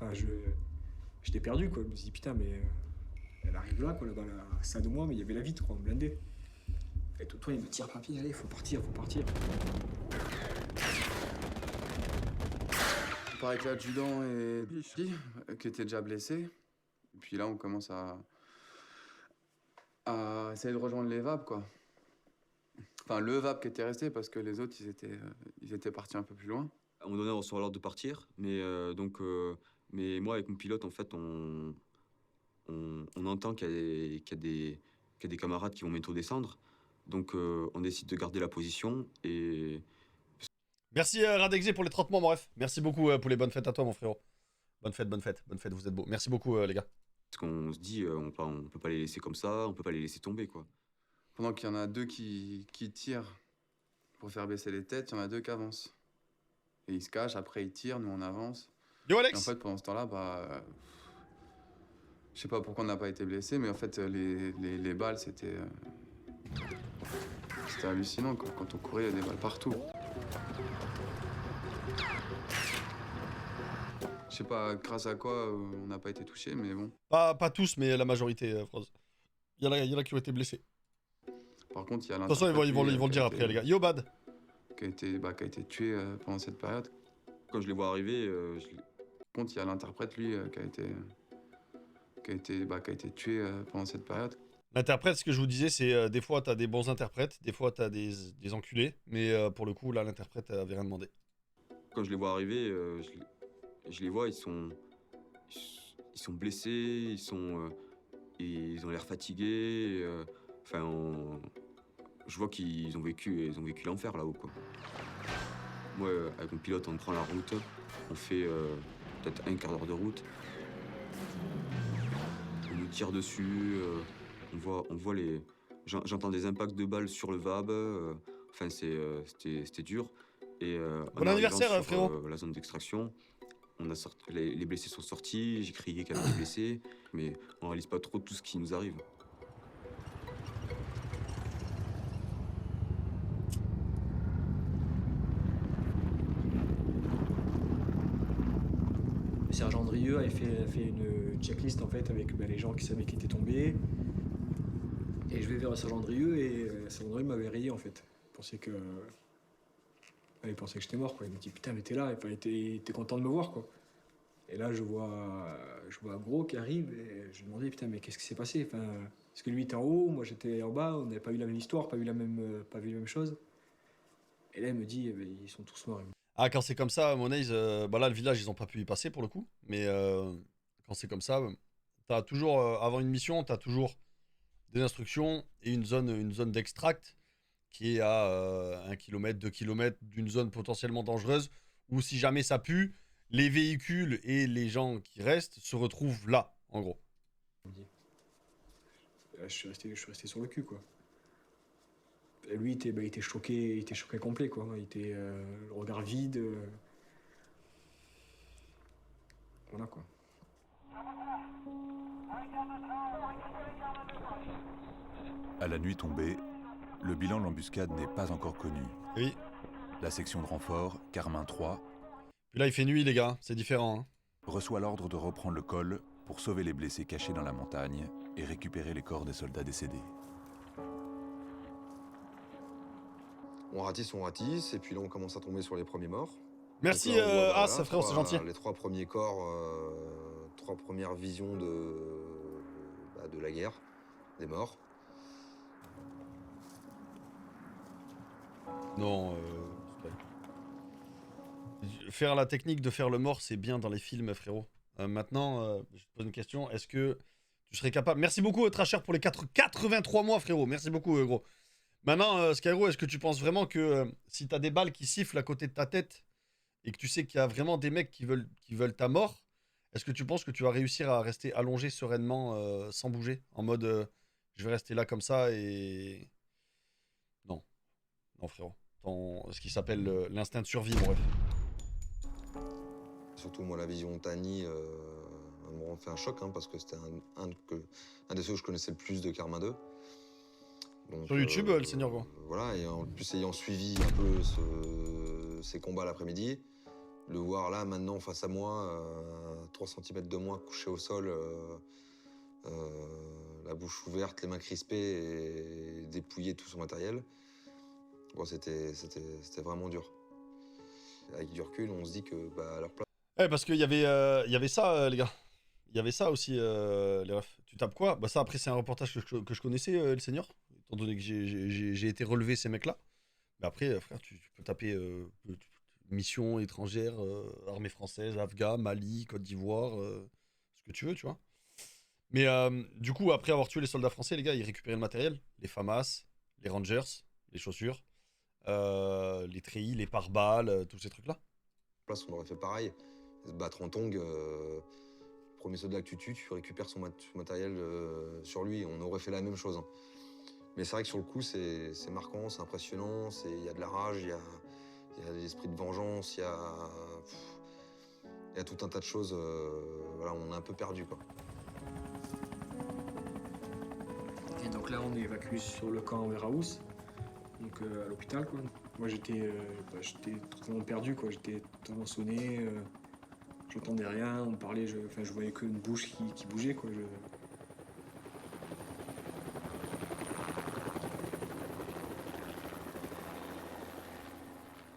j'étais perdu, quoi. Je me suis dit, putain, mais elle arrive là, quoi, là-bas, à ça de moi, mais il y avait la vitre, quoi, blindée. Et Tonton, il me tire, papy, allez, faut partir. On part avec l'adjudant et Bichi, qui était déjà blessé. Et puis là, on commence à essayer de rejoindre les VAB, quoi. Enfin, le VAB qui était resté, parce que les autres, ils étaient partis un peu plus loin. À un moment donné, on reçoit l'ordre de partir, mais moi, avec mon pilote, en fait, on entend qu'il y a des camarades qui vont bientôt descendre. Donc, on décide de garder la position et... Merci Radexé pour les 30 mois, mon ref. Merci beaucoup pour les bonnes fêtes à toi, mon frérot. Bonne fête, vous êtes beaux. Merci beaucoup, les gars. Parce qu'on se dit, on peut pas les laisser comme ça, on peut pas les laisser tomber, quoi. Pendant qu'il y en a deux qui tirent pour faire baisser les têtes, il y en a 2 qui avancent. Et ils se cachent, après ils tirent, nous on avance. Yo Alex. Et en fait, pendant ce temps-là, je sais pas pourquoi on n'a pas été blessé, mais en fait, les balles, c'était hallucinant. Quand on courait, il y a des balles partout. Je sais pas grâce à quoi on n'a pas été touché, mais bon. Pas tous, mais la majorité, Froz. Il y en a qui ont été blessés. Par contre, il y a De toute façon, ils vont le dire après, les gars. Yo Bad. Qui a été tué pendant cette période. Quand je les vois arriver, Par contre, il y a l'interprète, lui, qui a été tué pendant cette période. L'interprète, ce que je vous disais, c'est des fois, t'as des bons interprètes, des fois, t'as des enculés. Mais pour le coup, là, l'interprète avait rien demandé. Quand je les vois arriver, je les vois, ils sont blessés, ils ont l'air fatigués. Je vois qu'ils ont vécu l'enfer là-haut, quoi. Moi, avec mon pilote, on prend la route, on fait peut-être un quart d'heure de route. On nous tire dessus, on voit les... J'entends des impacts de balles sur le VAB, c'était dur. Et bon anniversaire, frérot. La zone d'extraction, les blessés sont sortis, j'ai crié qu'il y avait des blessés, mais on réalise pas trop tout ce qui nous arrive. Le sergent Drieux avait fait une checklist en fait avec les gens qui savaient qu'il était tombé. Et je vais vers le sergent Drieux et le sergent Drieux m'avait rayé en fait. Il pensait que j'étais mort, quoi. Il me dit putain mais t'es là, t'es content de me voir, quoi. Et là je vois Gros qui arrive et je lui demandais putain mais qu'est-ce qui s'est passé, parce que lui était en haut, moi j'étais en bas, on n'avait pas eu la même histoire, pas vu la même chose. Et là il me dit ils sont tous morts. Ah, quand c'est comme ça, Monaze, là, le village, ils ont pas pu y passer pour le coup. Mais quand c'est comme ça, t'as toujours, avant une mission, t'as toujours des instructions et une zone d'extract qui est à 1 km, 2 km d'une zone potentiellement dangereuse, où si jamais ça pue, les véhicules et les gens qui restent se retrouvent là, en gros. Là, je suis resté sur le cul, quoi. Et lui, il était choqué complet, quoi. Il était le regard vide. Voilà, quoi. À la nuit tombée, le bilan de l'embuscade n'est pas encore connu. Oui. La section de renfort, Carmin 3, puis là, il fait nuit, les gars, c'est différent. Hein. Reçoit l'ordre de reprendre le col pour sauver les blessés cachés dans la montagne et récupérer les corps des soldats décédés. On ratisse, et puis là on commence à tomber sur les premiers morts. Merci donc, As, frérot, c'est gentil. Les 3 premiers corps, 3 premières visions de la guerre, des morts. Non, faire la technique de faire le mort, c'est bien dans les films, frérot. Maintenant, je te pose une question, est-ce que tu serais capable... Merci beaucoup, Trasher, pour les 83 mois, frérot. Merci beaucoup, gros. Maintenant, Skyro, est-ce que tu penses vraiment que si t'as des balles qui sifflent à côté de ta tête et que tu sais qu'il y a vraiment des mecs qui veulent ta mort, est-ce que tu penses que tu vas réussir à rester allongé sereinement sans bouger? En mode, je vais rester là comme ça et... Non. Non, frérot. Ce qui s'appelle l'instinct de survie, mon ref. Surtout, moi, la vision Tani m'a fait un choc, hein, parce que c'était un des ceux que je connaissais le plus de Carmin 2. Donc, sur YouTube, le Seigneur Gros. Voilà, et en plus ayant suivi un peu ces combats l'après-midi, le voir là, maintenant, face à moi, 3 cm de moi, couché au sol, la bouche ouverte, les mains crispées et dépouiller tout son matériel, bon, c'était vraiment dur. Avec du recul, on se dit que, à leur place... Parce qu'il y avait ça, les gars. Il y avait ça aussi, les refs. Tu tapes quoi? Ça, après, c'est un reportage que je connaissais, le Seigneur, étant donné que j'ai été relevé ces mecs-là. Mais après, frère, tu peux taper mission étrangère, armée française, Afghan, Mali, Côte d'Ivoire, ce que tu veux, tu vois. Mais du coup, après avoir tué les soldats français, les gars, ils récupéraient le matériel. Les FAMAS, les Rangers, les chaussures, les treillis, les pare-balles, tous ces trucs-là. Place, on aurait fait pareil. Se battre en tongue, premier soldat que tu tues, tu récupères son matériel sur lui. On aurait fait la même chose. Hein. Mais c'est vrai que sur le coup, c'est marquant, c'est impressionnant, il y a de la rage, il y a l'esprit de vengeance, il y a tout un tas de choses. Voilà, on est un peu perdu, quoi. Et donc là, on est évacué sur le camp Verhaus, donc à l'hôpital, quoi. Moi, j'étais totalement perdu, quoi. J'étais totalement sonné, j'entendais rien, on parlait, je voyais qu'une bouche qui bougeait, quoi.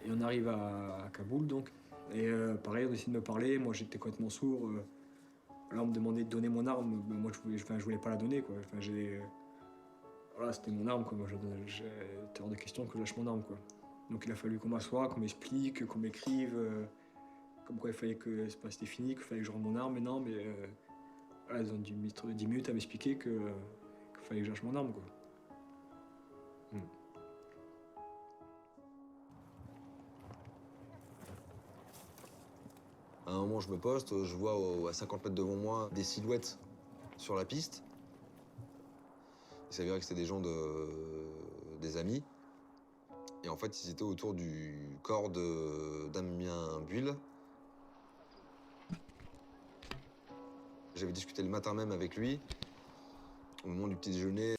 Et on arrive à Kaboul, donc. Et pareil, on essaie de me parler, moi j'étais complètement sourd. Là, on me demandait de donner mon arme, mais moi je voulais pas la donner, quoi. Voilà, c'était mon arme, quoi. Moi, j'étais hors de question que je lâche mon arme, quoi. Donc il a fallu qu'on m'assoie, qu'on m'explique, qu'on m'écrive, comme quoi il fallait que c'était fini, qu'il fallait que je rende mon arme, mais non, mais voilà, ils ont dû mettre 10 minutes à m'expliquer qu'il fallait que je lâche mon arme, quoi. À un moment, je me poste, je vois à 50 mètres devant moi des silhouettes sur la piste. Il s'avérait que c'était des gens des amis. Et en fait, ils étaient autour du corps de Damien Buil. J'avais discuté le matin même avec lui, au moment du petit déjeuner.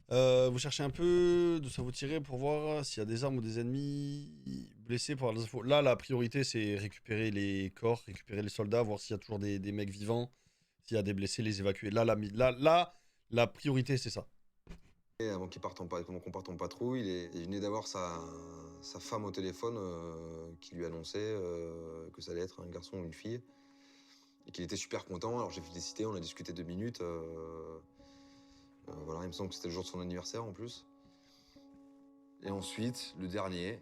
Vous cherchez un peu de ça vous tirer pour voir s'il y a des armes ou des ennemis blessés par les infos. Là, la priorité, c'est récupérer les corps, récupérer les soldats, voir s'il y a toujours des mecs vivants, s'il y a des blessés, les évacuer. Là, la priorité, c'est ça. Avant qu'on parte en patrouille, il venait d'avoir sa femme au téléphone qui lui annonçait que ça allait être un garçon ou une fille. Et qu'il était super content. Alors j'ai félicité, on a discuté 2 minutes. Voilà, il me semble que c'était le jour de son anniversaire en plus. Et ensuite, le dernier,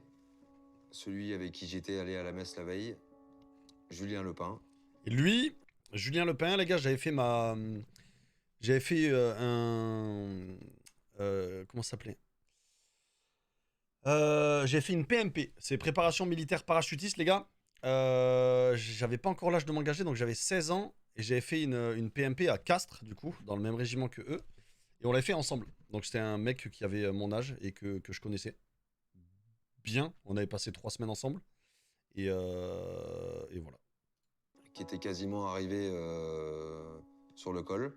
celui avec qui j'étais allé à la messe la veille, Julien Lepin. Et lui, Julien Lepin, les gars, j'avais fait comment ça s'appelait j'ai fait une PMP, c'est préparation militaire parachutiste, les gars. J'avais pas encore l'âge de m'engager, donc j'avais 16 ans. Et j'avais fait une PMP à Castres, du coup, dans le même régiment que eux. Et on l'avait fait ensemble. Donc c'était un mec qui avait mon âge et que je connaissais bien. On avait passé 3 semaines ensemble. Et voilà. Qui était quasiment arrivé sur le col.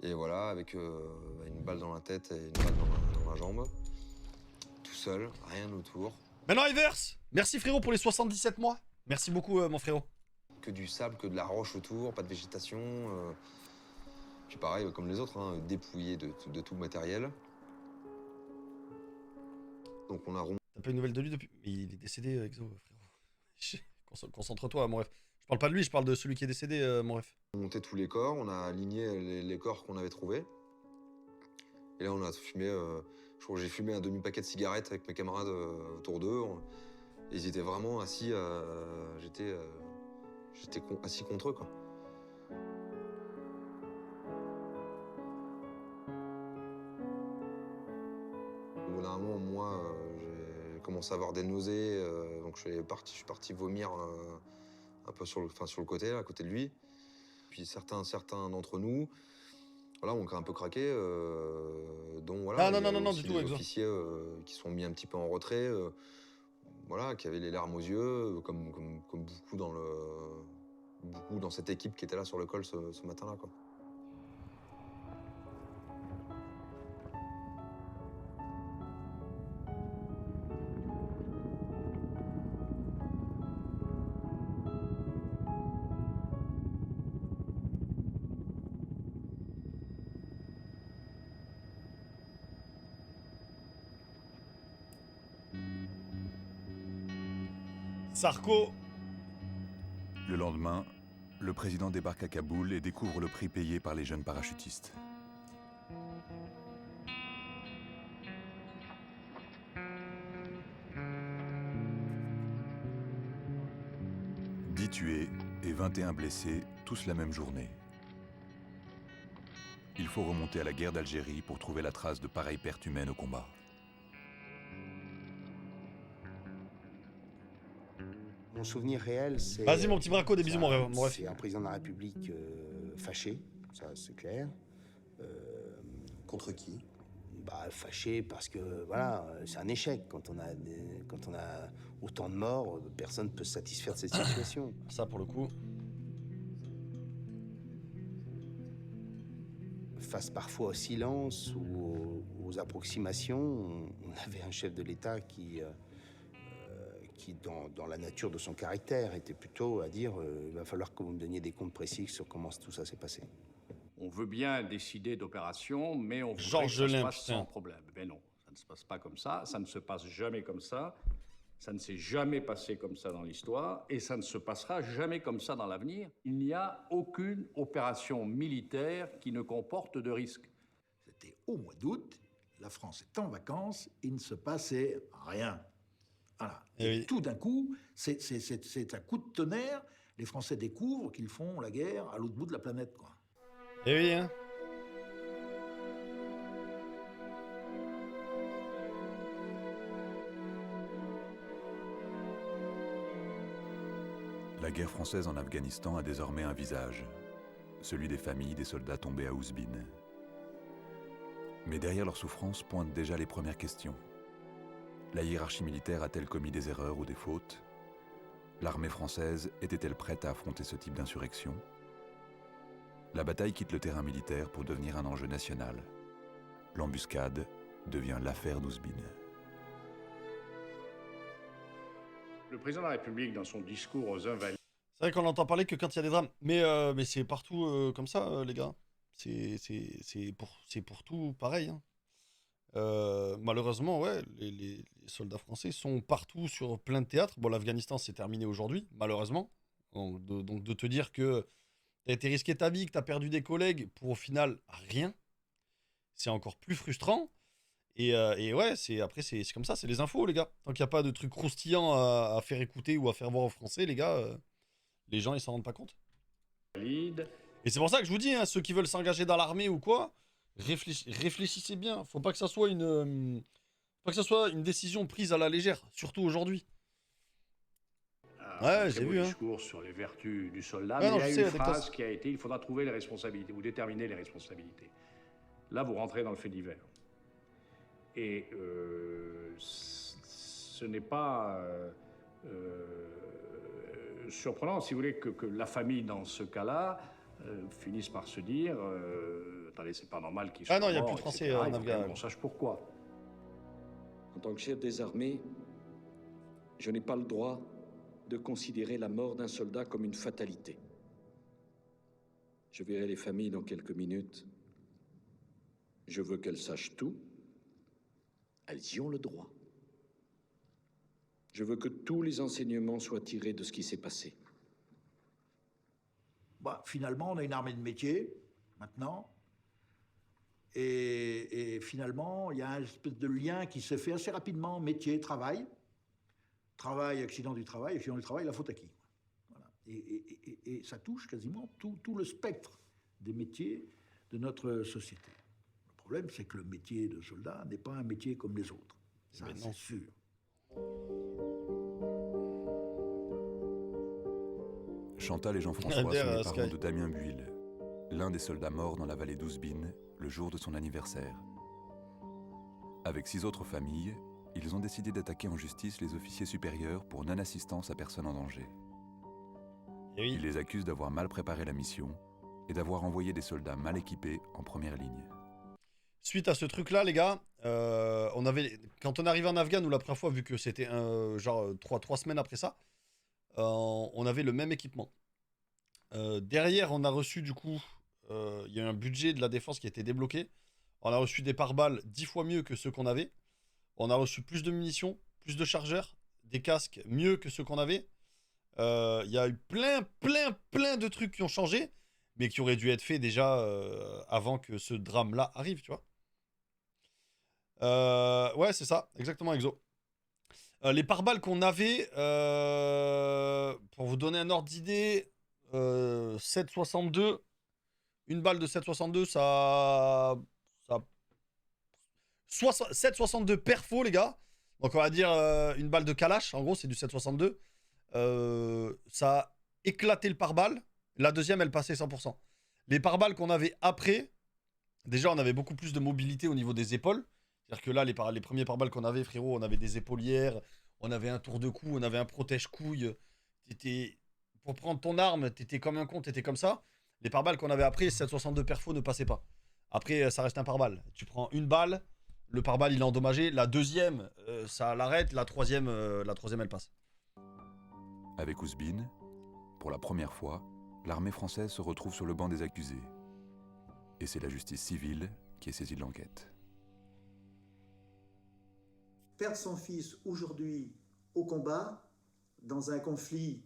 Et voilà, avec une balle dans la tête et une balle dans la jambe. Tout seul, rien autour. Maintenant, Ivers, merci frérot pour les 77 mois. Merci beaucoup, mon frérot. Que du sable, que de la roche autour, pas de végétation. Puis pareil, comme les autres, hein, dépouillé de tout le matériel. Donc on a T'as pas une nouvelle de lui depuis... Il est décédé, Exo, frérot. Concentre-toi, mon ref. Je parle pas de lui, je parle de celui qui est décédé, mon ref. On a monté tous les corps, on a aligné les corps qu'on avait trouvés. Et là, on a fumé... je crois que j'ai fumé un demi-paquet de cigarettes avec mes camarades autour d'eux. Et ils étaient vraiment assis... J'étais assis contre eux, quoi. Au bout d'un moment, moi, j'ai commencé à avoir des nausées, donc je suis parti vomir un peu sur le côté, là, à côté de lui. Puis certains d'entre nous, voilà, ont un peu craqué, dont voilà, non, du tout, les officiers qui sont mis un petit peu en retrait, voilà, qui avaient les larmes aux yeux, comme beaucoup dans cette équipe qui était là sur le col ce matin-là, quoi. Sarko. Le lendemain, le président débarque à Kaboul et découvre le prix payé par les jeunes parachutistes. « 10 tués et 21 blessés, tous la même journée. Il faut remonter à la guerre d'Algérie pour trouver la trace de pareilles pertes humaines au combat. » Mon souvenir réel, c'est... Vas-y, mon petit braco, des bisous, mon ref. C'est un président de la République fâché, ça c'est clair. Contre qui? fâché parce que, voilà, c'est un échec. Quand on a autant de morts, personne ne peut se satisfaire de cette situation. Ça, pour le coup. Face parfois au silence ou aux approximations, on avait un chef de l'État qui dans la nature de son caractère, était plutôt à dire il va falloir que vous me donniez des comptes précis sur comment tout ça s'est passé. On veut bien décider d'opérations, mais on veut que Georges ça se Lain, passe sans problème. Mais non, ça ne se passe pas comme ça ne se passe jamais comme ça ne s'est jamais passé comme ça dans l'histoire, et ça ne se passera jamais comme ça dans l'avenir. Il n'y a aucune opération militaire qui ne comporte de risque. C'était au mois d'août, la France est en vacances, il ne se passait rien. Voilà. Et tout d'un coup, c'est un coup de tonnerre. Les Français découvrent qu'ils font la guerre à l'autre bout de la planète, quoi. Et oui, hein. La guerre française en Afghanistan a désormais un visage, celui des familles des soldats tombés à Ouzbine. Mais derrière leur souffrance pointent déjà les premières questions. La hiérarchie militaire a-t-elle commis des erreurs ou des fautes? L'armée française était-elle prête à affronter ce type d'insurrection? La bataille quitte le terrain militaire pour devenir un enjeu national. L'embuscade devient l'affaire d'Ouzbine. Le président de la République, dans son discours aux Invalides... C'est vrai qu'on n'entend parler que quand il y a des drames. Mais c'est partout comme ça, les gars. C'est pour tout pareil. Hein. Malheureusement, ouais, les soldats français sont partout sur plein de théâtres. Bon, l'Afghanistan, c'est terminé aujourd'hui, malheureusement. Donc de te dire que t'as été risqué ta vie, que t'as perdu des collègues pour au final rien, c'est encore plus frustrant. Et ouais, après, c'est comme ça, c'est les infos, les gars. Tant qu'il n'y a pas de trucs croustillants à faire écouter ou à faire voir aux Français, les gars, les gens, ils s'en rendent pas compte. Et c'est pour ça que je vous dis, hein, ceux qui veulent s'engager dans l'armée ou quoi, réfléchissez bien. Faut pas que ça soit une décision prise à la légère, surtout aujourd'hui. Ouais, j'ai vu. Discours sur les vertus du soldat, ouais, mais non, il y a une phrase qui a été: il faudra trouver les responsabilités, ou déterminer les responsabilités. Là, vous rentrez dans le fait divers. Et ce n'est pas surprenant, si vous voulez, que la famille, dans ce cas-là, finisse par se dire attendez, c'est pas normal qu'il soit mort. Ah non, il n'y a plus de de Français en Afghanistan. On sache pourquoi. En tant que chef des armées, je n'ai pas le droit de considérer la mort d'un soldat comme une fatalité. Je verrai les familles dans quelques minutes. Je veux qu'elles sachent tout. Elles y ont le droit. Je veux que tous les enseignements soient tirés de ce qui s'est passé. Bah, finalement, on a une armée de métier, maintenant. Et finalement, il y a un espèce de lien qui se fait assez rapidement, métier, travail. Travail, accident du travail, accident du travail, la faute à qui? Voilà. Et ça touche quasiment tout le spectre des métiers de notre société. Le problème, c'est que le métier de soldat n'est pas un métier comme les autres. Ça, c'est sûr. Chantal et Jean-François sont les parents de Damien Buil, l'un des soldats morts dans la vallée d'Ouzbine le jour de son anniversaire. Avec 6 autres familles, ils ont décidé d'attaquer en justice les officiers supérieurs pour non-assistance à personne en danger. Ils les accusent d'avoir mal préparé la mission et d'avoir envoyé des soldats mal équipés en première ligne. Suite à ce truc-là, les gars, quand on arrivait en Afghan, nous la première fois, vu que c'était genre 3 semaines après ça, on avait le même équipement. Derrière, on a reçu du coup, il y a eu un budget de la défense qui a été débloqué. On a reçu des pare-balles 10 fois mieux que ceux qu'on avait. On a reçu plus de munitions, plus de chargeurs, des casques mieux que ceux qu'on avait. Il y a eu plein de trucs qui ont changé, mais qui auraient dû être faits déjà avant que ce drame-là arrive, tu vois. Ouais, c'est ça, exactement, Exo. Les pare-balles qu'on avait, pour vous donner un ordre d'idée, 7,62, une balle de 7,62, ça 7,62 perfo, les gars. Donc on va dire une balle de Kalash, en gros c'est du 7,62. Ça a éclaté le pare-balles. La deuxième, elle passait 100%. Les pare-balles qu'on avait après, déjà on avait beaucoup plus de mobilité au niveau des épaules. C'est-à-dire que là, les premiers pare-balles qu'on avait, frérot, on avait des épaulières, on avait un tour de cou, on avait un protège-couille. Pour prendre ton arme, t'étais comme un con, t'étais comme ça. Les pare-balles qu'on avait après, 7,62 perfo ne passaient pas. Après, ça reste un pare-balle. Tu prends une balle, le pare-balles il est endommagé. La deuxième, ça l'arrête. La troisième, elle passe. Avec Ouzbine, pour la première fois, l'armée française se retrouve sur le banc des accusés. Et c'est la justice civile qui est saisie de l'enquête. Perdre son fils aujourd'hui au combat, dans un conflit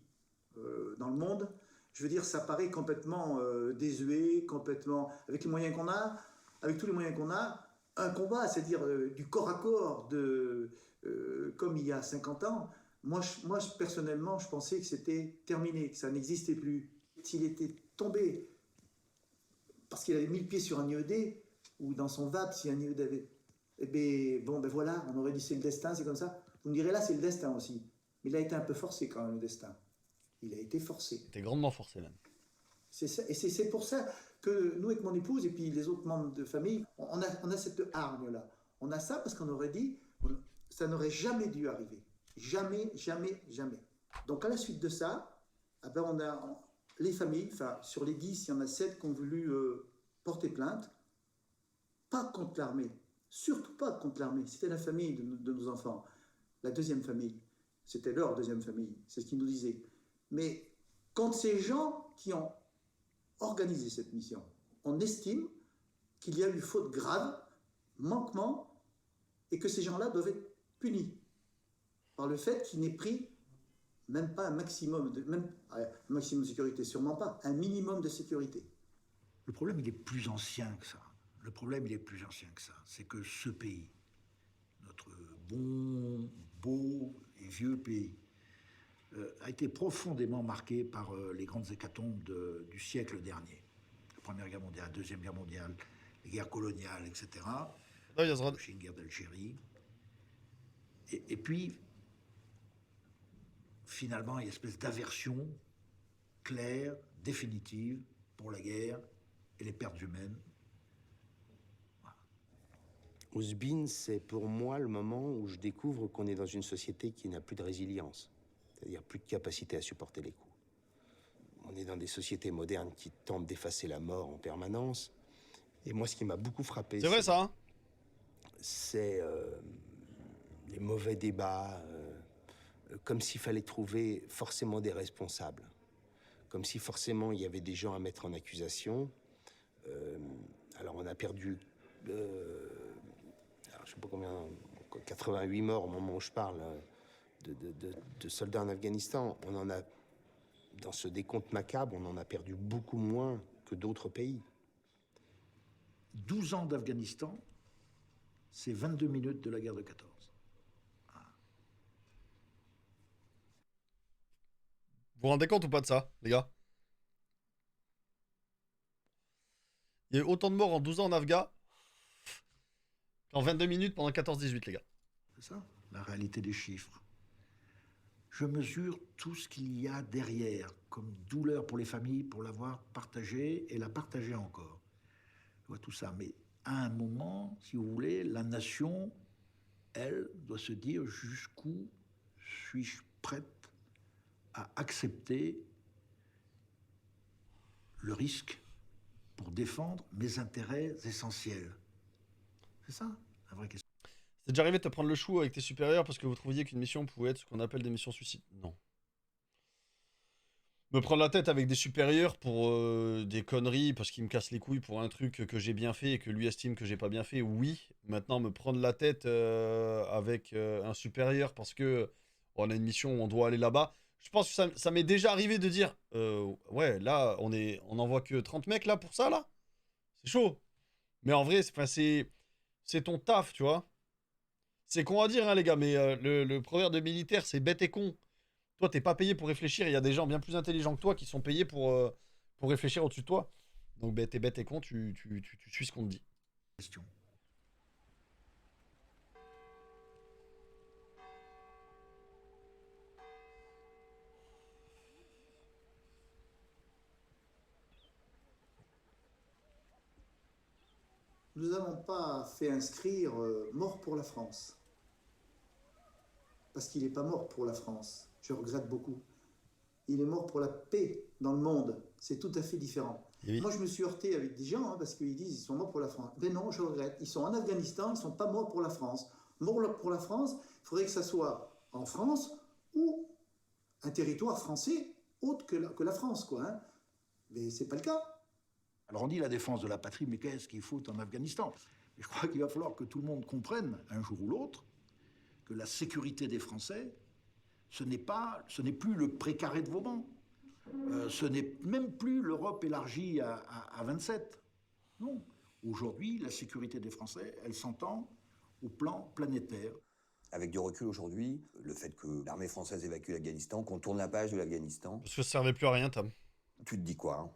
dans le monde, je veux dire, ça paraît complètement désuet, complètement... Avec les moyens qu'on a, avec tous les moyens qu'on a, un combat, c'est-à-dire du corps à corps, comme il y a 50 ans, moi, personnellement, je pensais que c'était terminé, que ça n'existait plus. S'il était tombé, parce qu'il avait mis le pied sur un IED, ou dans son VAP, si un IED avait... Eh bien, bon, ben voilà, on aurait dit c'est le destin, c'est comme ça. Vous me direz là, c'est le destin aussi. Mais il a été un peu forcé quand même, le destin. Il a été forcé. Il était grandement forcé même. C'est ça, et c'est pour ça que nous, avec mon épouse et puis les autres membres de famille, on a cette hargne-là. On a ça parce qu'on aurait dit, ça n'aurait jamais dû arriver. Jamais, jamais, jamais. Donc à la suite de ça, eh ben on a les familles, enfin sur les 10, il y en a 7 qui ont voulu porter plainte, pas contre l'armée. Surtout pas contre l'armée, c'était la famille de nos enfants. La deuxième famille, c'était leur deuxième famille, c'est ce qu'ils nous disaient. Mais contre ces gens qui ont organisé cette mission, on estime qu'il y a eu faute grave, manquement, et que ces gens-là doivent être punis par le fait qu'ils n'aient pris même pas un maximum de sécurité, sûrement pas, un minimum de sécurité. Le problème, il est plus ancien que ça. Le problème, il est plus ancien que ça. C'est que ce pays, notre bon, beau et vieux pays, a été profondément marqué par les grandes hécatombes du siècle dernier. La Première Guerre mondiale, la Deuxième Guerre mondiale, les guerres coloniales, etc. Une guerre d'Algérie. Et puis, finalement, il y a une espèce d'aversion claire, définitive, pour la guerre et les pertes humaines. Ouzbine, c'est pour moi le moment où je découvre qu'on est dans une société qui n'a plus de résilience, c'est-à-dire plus de capacité à supporter les coups. On est dans des sociétés modernes qui tentent d'effacer la mort en permanence. Et moi, ce qui m'a beaucoup frappé... C'est vrai, ça, hein? C'est les mauvais débats, comme s'il fallait trouver forcément des responsables, comme si forcément il y avait des gens à mettre en accusation. Alors on a perdu... je sais pas combien, 88 morts au moment où je parle de soldats en Afghanistan. On en a, dans ce décompte macabre, on en a perdu beaucoup moins que d'autres pays. 12 ans d'Afghanistan, c'est 22 minutes de la guerre de 14. Vous vous rendez compte ou pas de ça, les gars? Il y a eu autant de morts en 12 ans en Afghan qu'en 22 minutes pendant 14-18, les gars. C'est ça, la réalité des chiffres. Je mesure tout ce qu'il y a derrière, comme douleur pour les familles, pour l'avoir partagée et la partager encore. Je vois tout ça, mais à un moment, si vous voulez, la nation, elle, doit se dire jusqu'où suis-je prête à accepter le risque pour défendre mes intérêts essentiels. C'est ça, la vraie question. C'est déjà arrivé de te prendre le chou avec tes supérieurs parce que vous trouviez qu'une mission pouvait être ce qu'on appelle des missions suicides? Non. Me prendre la tête avec des supérieurs pour des conneries parce qu'ils me cassent les couilles pour un truc que j'ai bien fait et que lui estime que j'ai pas bien fait, oui. Maintenant, me prendre la tête avec un supérieur parce que on a une mission où on doit aller là-bas. Je pense que ça m'est déjà arrivé de dire ouais, là, on envoie que 30 mecs là pour ça, là. C'est chaud. Mais en vrai, c'est ton taf, tu vois. C'est con à dire, hein, les gars, mais le proverbe de militaire, c'est bête et con. Toi, t'es pas payé pour réfléchir. Il y a des gens bien plus intelligents que toi qui sont payés pour réfléchir au-dessus de toi. Donc, t'es bête et con, tu suis ce qu'on te dit. Question. Nous n'avons pas fait inscrire mort pour la France. Parce qu'il n'est pas mort pour la France. Je regrette beaucoup. Il est mort pour la paix dans le monde. C'est tout à fait différent. Oui. Moi, je me suis heurté avec des gens parce qu'ils disent qu'ils sont morts pour la France. Mais non, je regrette. Ils sont en Afghanistan, ils ne sont pas morts pour la France. Mort pour la France, il faudrait que ça soit en France ou un territoire français autre que la France, quoi. Hein. Mais c'est pas le cas. Alors on dit la défense de la patrie, mais qu'est-ce qu'il faut en Afghanistan? Je crois qu'il va falloir que tout le monde comprenne, un jour ou l'autre, que la sécurité des Français, ce n'est plus le précaré de Vauban. Ce n'est même plus l'Europe élargie à 27. Non. Aujourd'hui, la sécurité des Français, elle s'entend au plan planétaire. Avec du recul aujourd'hui, le fait que l'armée française évacue l'Afghanistan, qu'on tourne la page de l'Afghanistan... Parce que ça servait plus à rien, Tom. Tu te dis quoi, hein?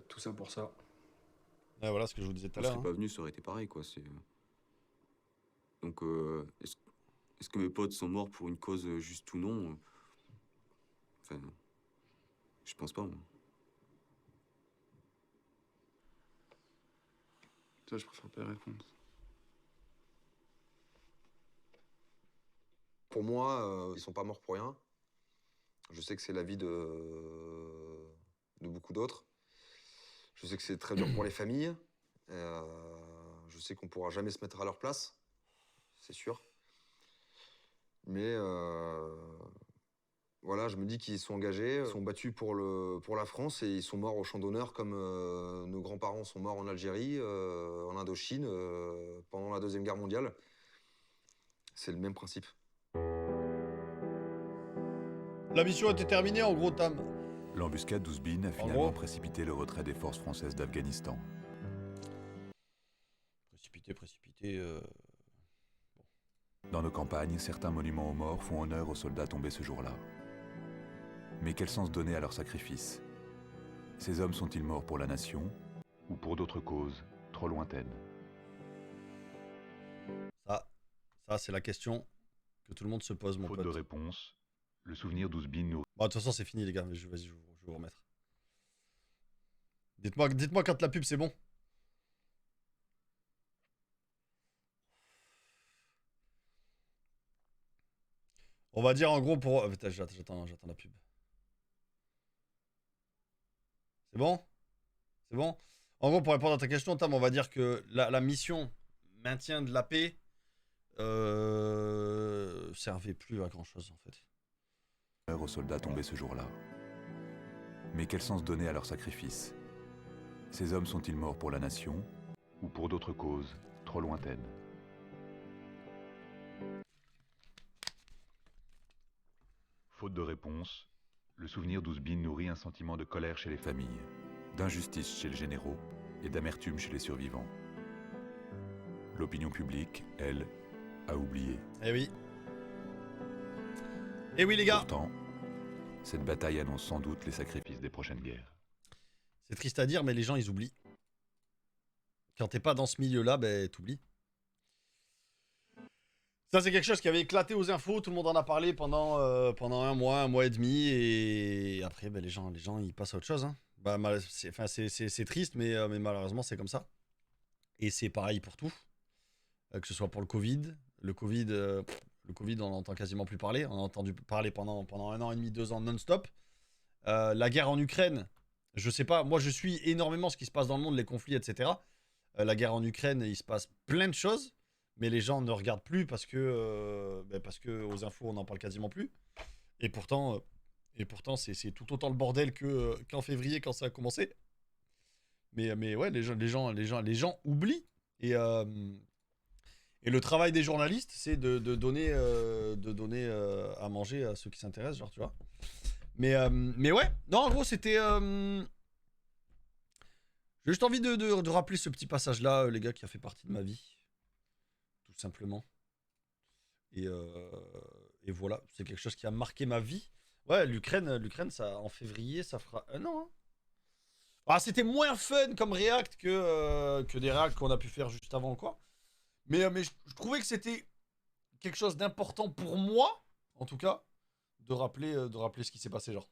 Tout ça pour ça. Ouais, voilà ce que je vous disais tout à Je l'heure. serais pas venu, ça aurait été pareil, quoi. Donc, est-ce que mes potes sont morts pour une cause juste ou non? Enfin, je pense pas, moi. Ça, je préfère pas y répondre. Pour moi, ils sont pas morts pour rien. Je sais que c'est la vie de beaucoup d'autres. Je sais que c'est très dur pour les familles. Je sais qu'on pourra jamais se mettre à leur place, c'est sûr. Mais voilà, je me dis qu'ils sont engagés, ils sont battus pour la France et ils sont morts au champ d'honneur comme nos grands-parents sont morts en Algérie, en Indochine, pendant la Deuxième Guerre mondiale. C'est le même principe. La mission était terminée en gros, Tam. L'embuscade d'Ouzbine a finalement précipité le retrait des forces françaises d'Afghanistan. Précipité. Dans nos campagnes, certains monuments aux morts font honneur aux soldats tombés ce jour-là. Mais quel sens donner à leur sacrifice? Ces hommes sont-ils morts pour la nation ou pour d'autres causes trop lointaines? Ça c'est la question que tout le monde se pose, mon pote. Faute de réponse, le souvenir d'Ouzbine nous... Bon, de toute façon, c'est fini, les gars. Vas-y, je vais vous remettre. Dites-moi quand la pub, c'est bon. On va dire en gros pour... Oh, putain, j'attends la pub. C'est bon? C'est bon? En gros, pour répondre à ta question, Tam, on va dire que la mission maintien de la paix servait plus à grand-chose, en fait. Aux soldats tombés ce jour-là. Mais quel sens donner à leur sacrifice? Ces hommes sont-ils morts pour la nation ou pour d'autres causes trop lointaines? Faute de réponse, le souvenir d'Ouzbine nourrit un sentiment de colère chez les familles, d'injustice chez les généraux et d'amertume chez les survivants. L'opinion publique, elle, a oublié. Eh oui. Eh oui, les gars. Pourtant, cette bataille annonce sans doute les sacrifices des prochaines guerres. C'est triste à dire, mais les gens, ils oublient. Quand t'es pas dans ce milieu-là, ben, t'oublies. Ça, c'est quelque chose qui avait éclaté aux infos. Tout le monde en a parlé pendant un mois et demi. Et après, ben, les gens, ils passent à autre chose. Hein. Bah, c'est triste, mais malheureusement, c'est comme ça. Et c'est pareil pour tout. Que ce soit pour le Covid. Le Covid, on n'entend quasiment plus parler. On a entendu parler pendant 1 an et demi, 2 ans non-stop. La guerre en Ukraine, je sais pas. Moi, je suis énormément ce qui se passe dans le monde, les conflits, etc. La guerre en Ukraine, il se passe plein de choses. Mais les gens ne regardent plus parce que aux infos, on n'en parle quasiment plus. Et pourtant c'est tout autant le bordel qu'en février quand ça a commencé. Mais ouais, les gens oublient. Et le travail des journalistes, c'est de donner à manger à ceux qui s'intéressent, genre, tu vois. Mais ouais, non, en gros, c'était... J'ai juste envie de rappeler ce petit passage-là, les gars, qui a fait partie de ma vie. Tout simplement. Et voilà, c'est quelque chose qui a marqué ma vie. Ouais, l'Ukraine, ça, en février, ça fera 1 an. Hein. Ah, c'était moins fun comme React que des Reacts qu'on a pu faire juste avant, quoi. Mais je trouvais que c'était quelque chose d'important pour moi, en tout cas, de rappeler ce qui s'est passé, genre.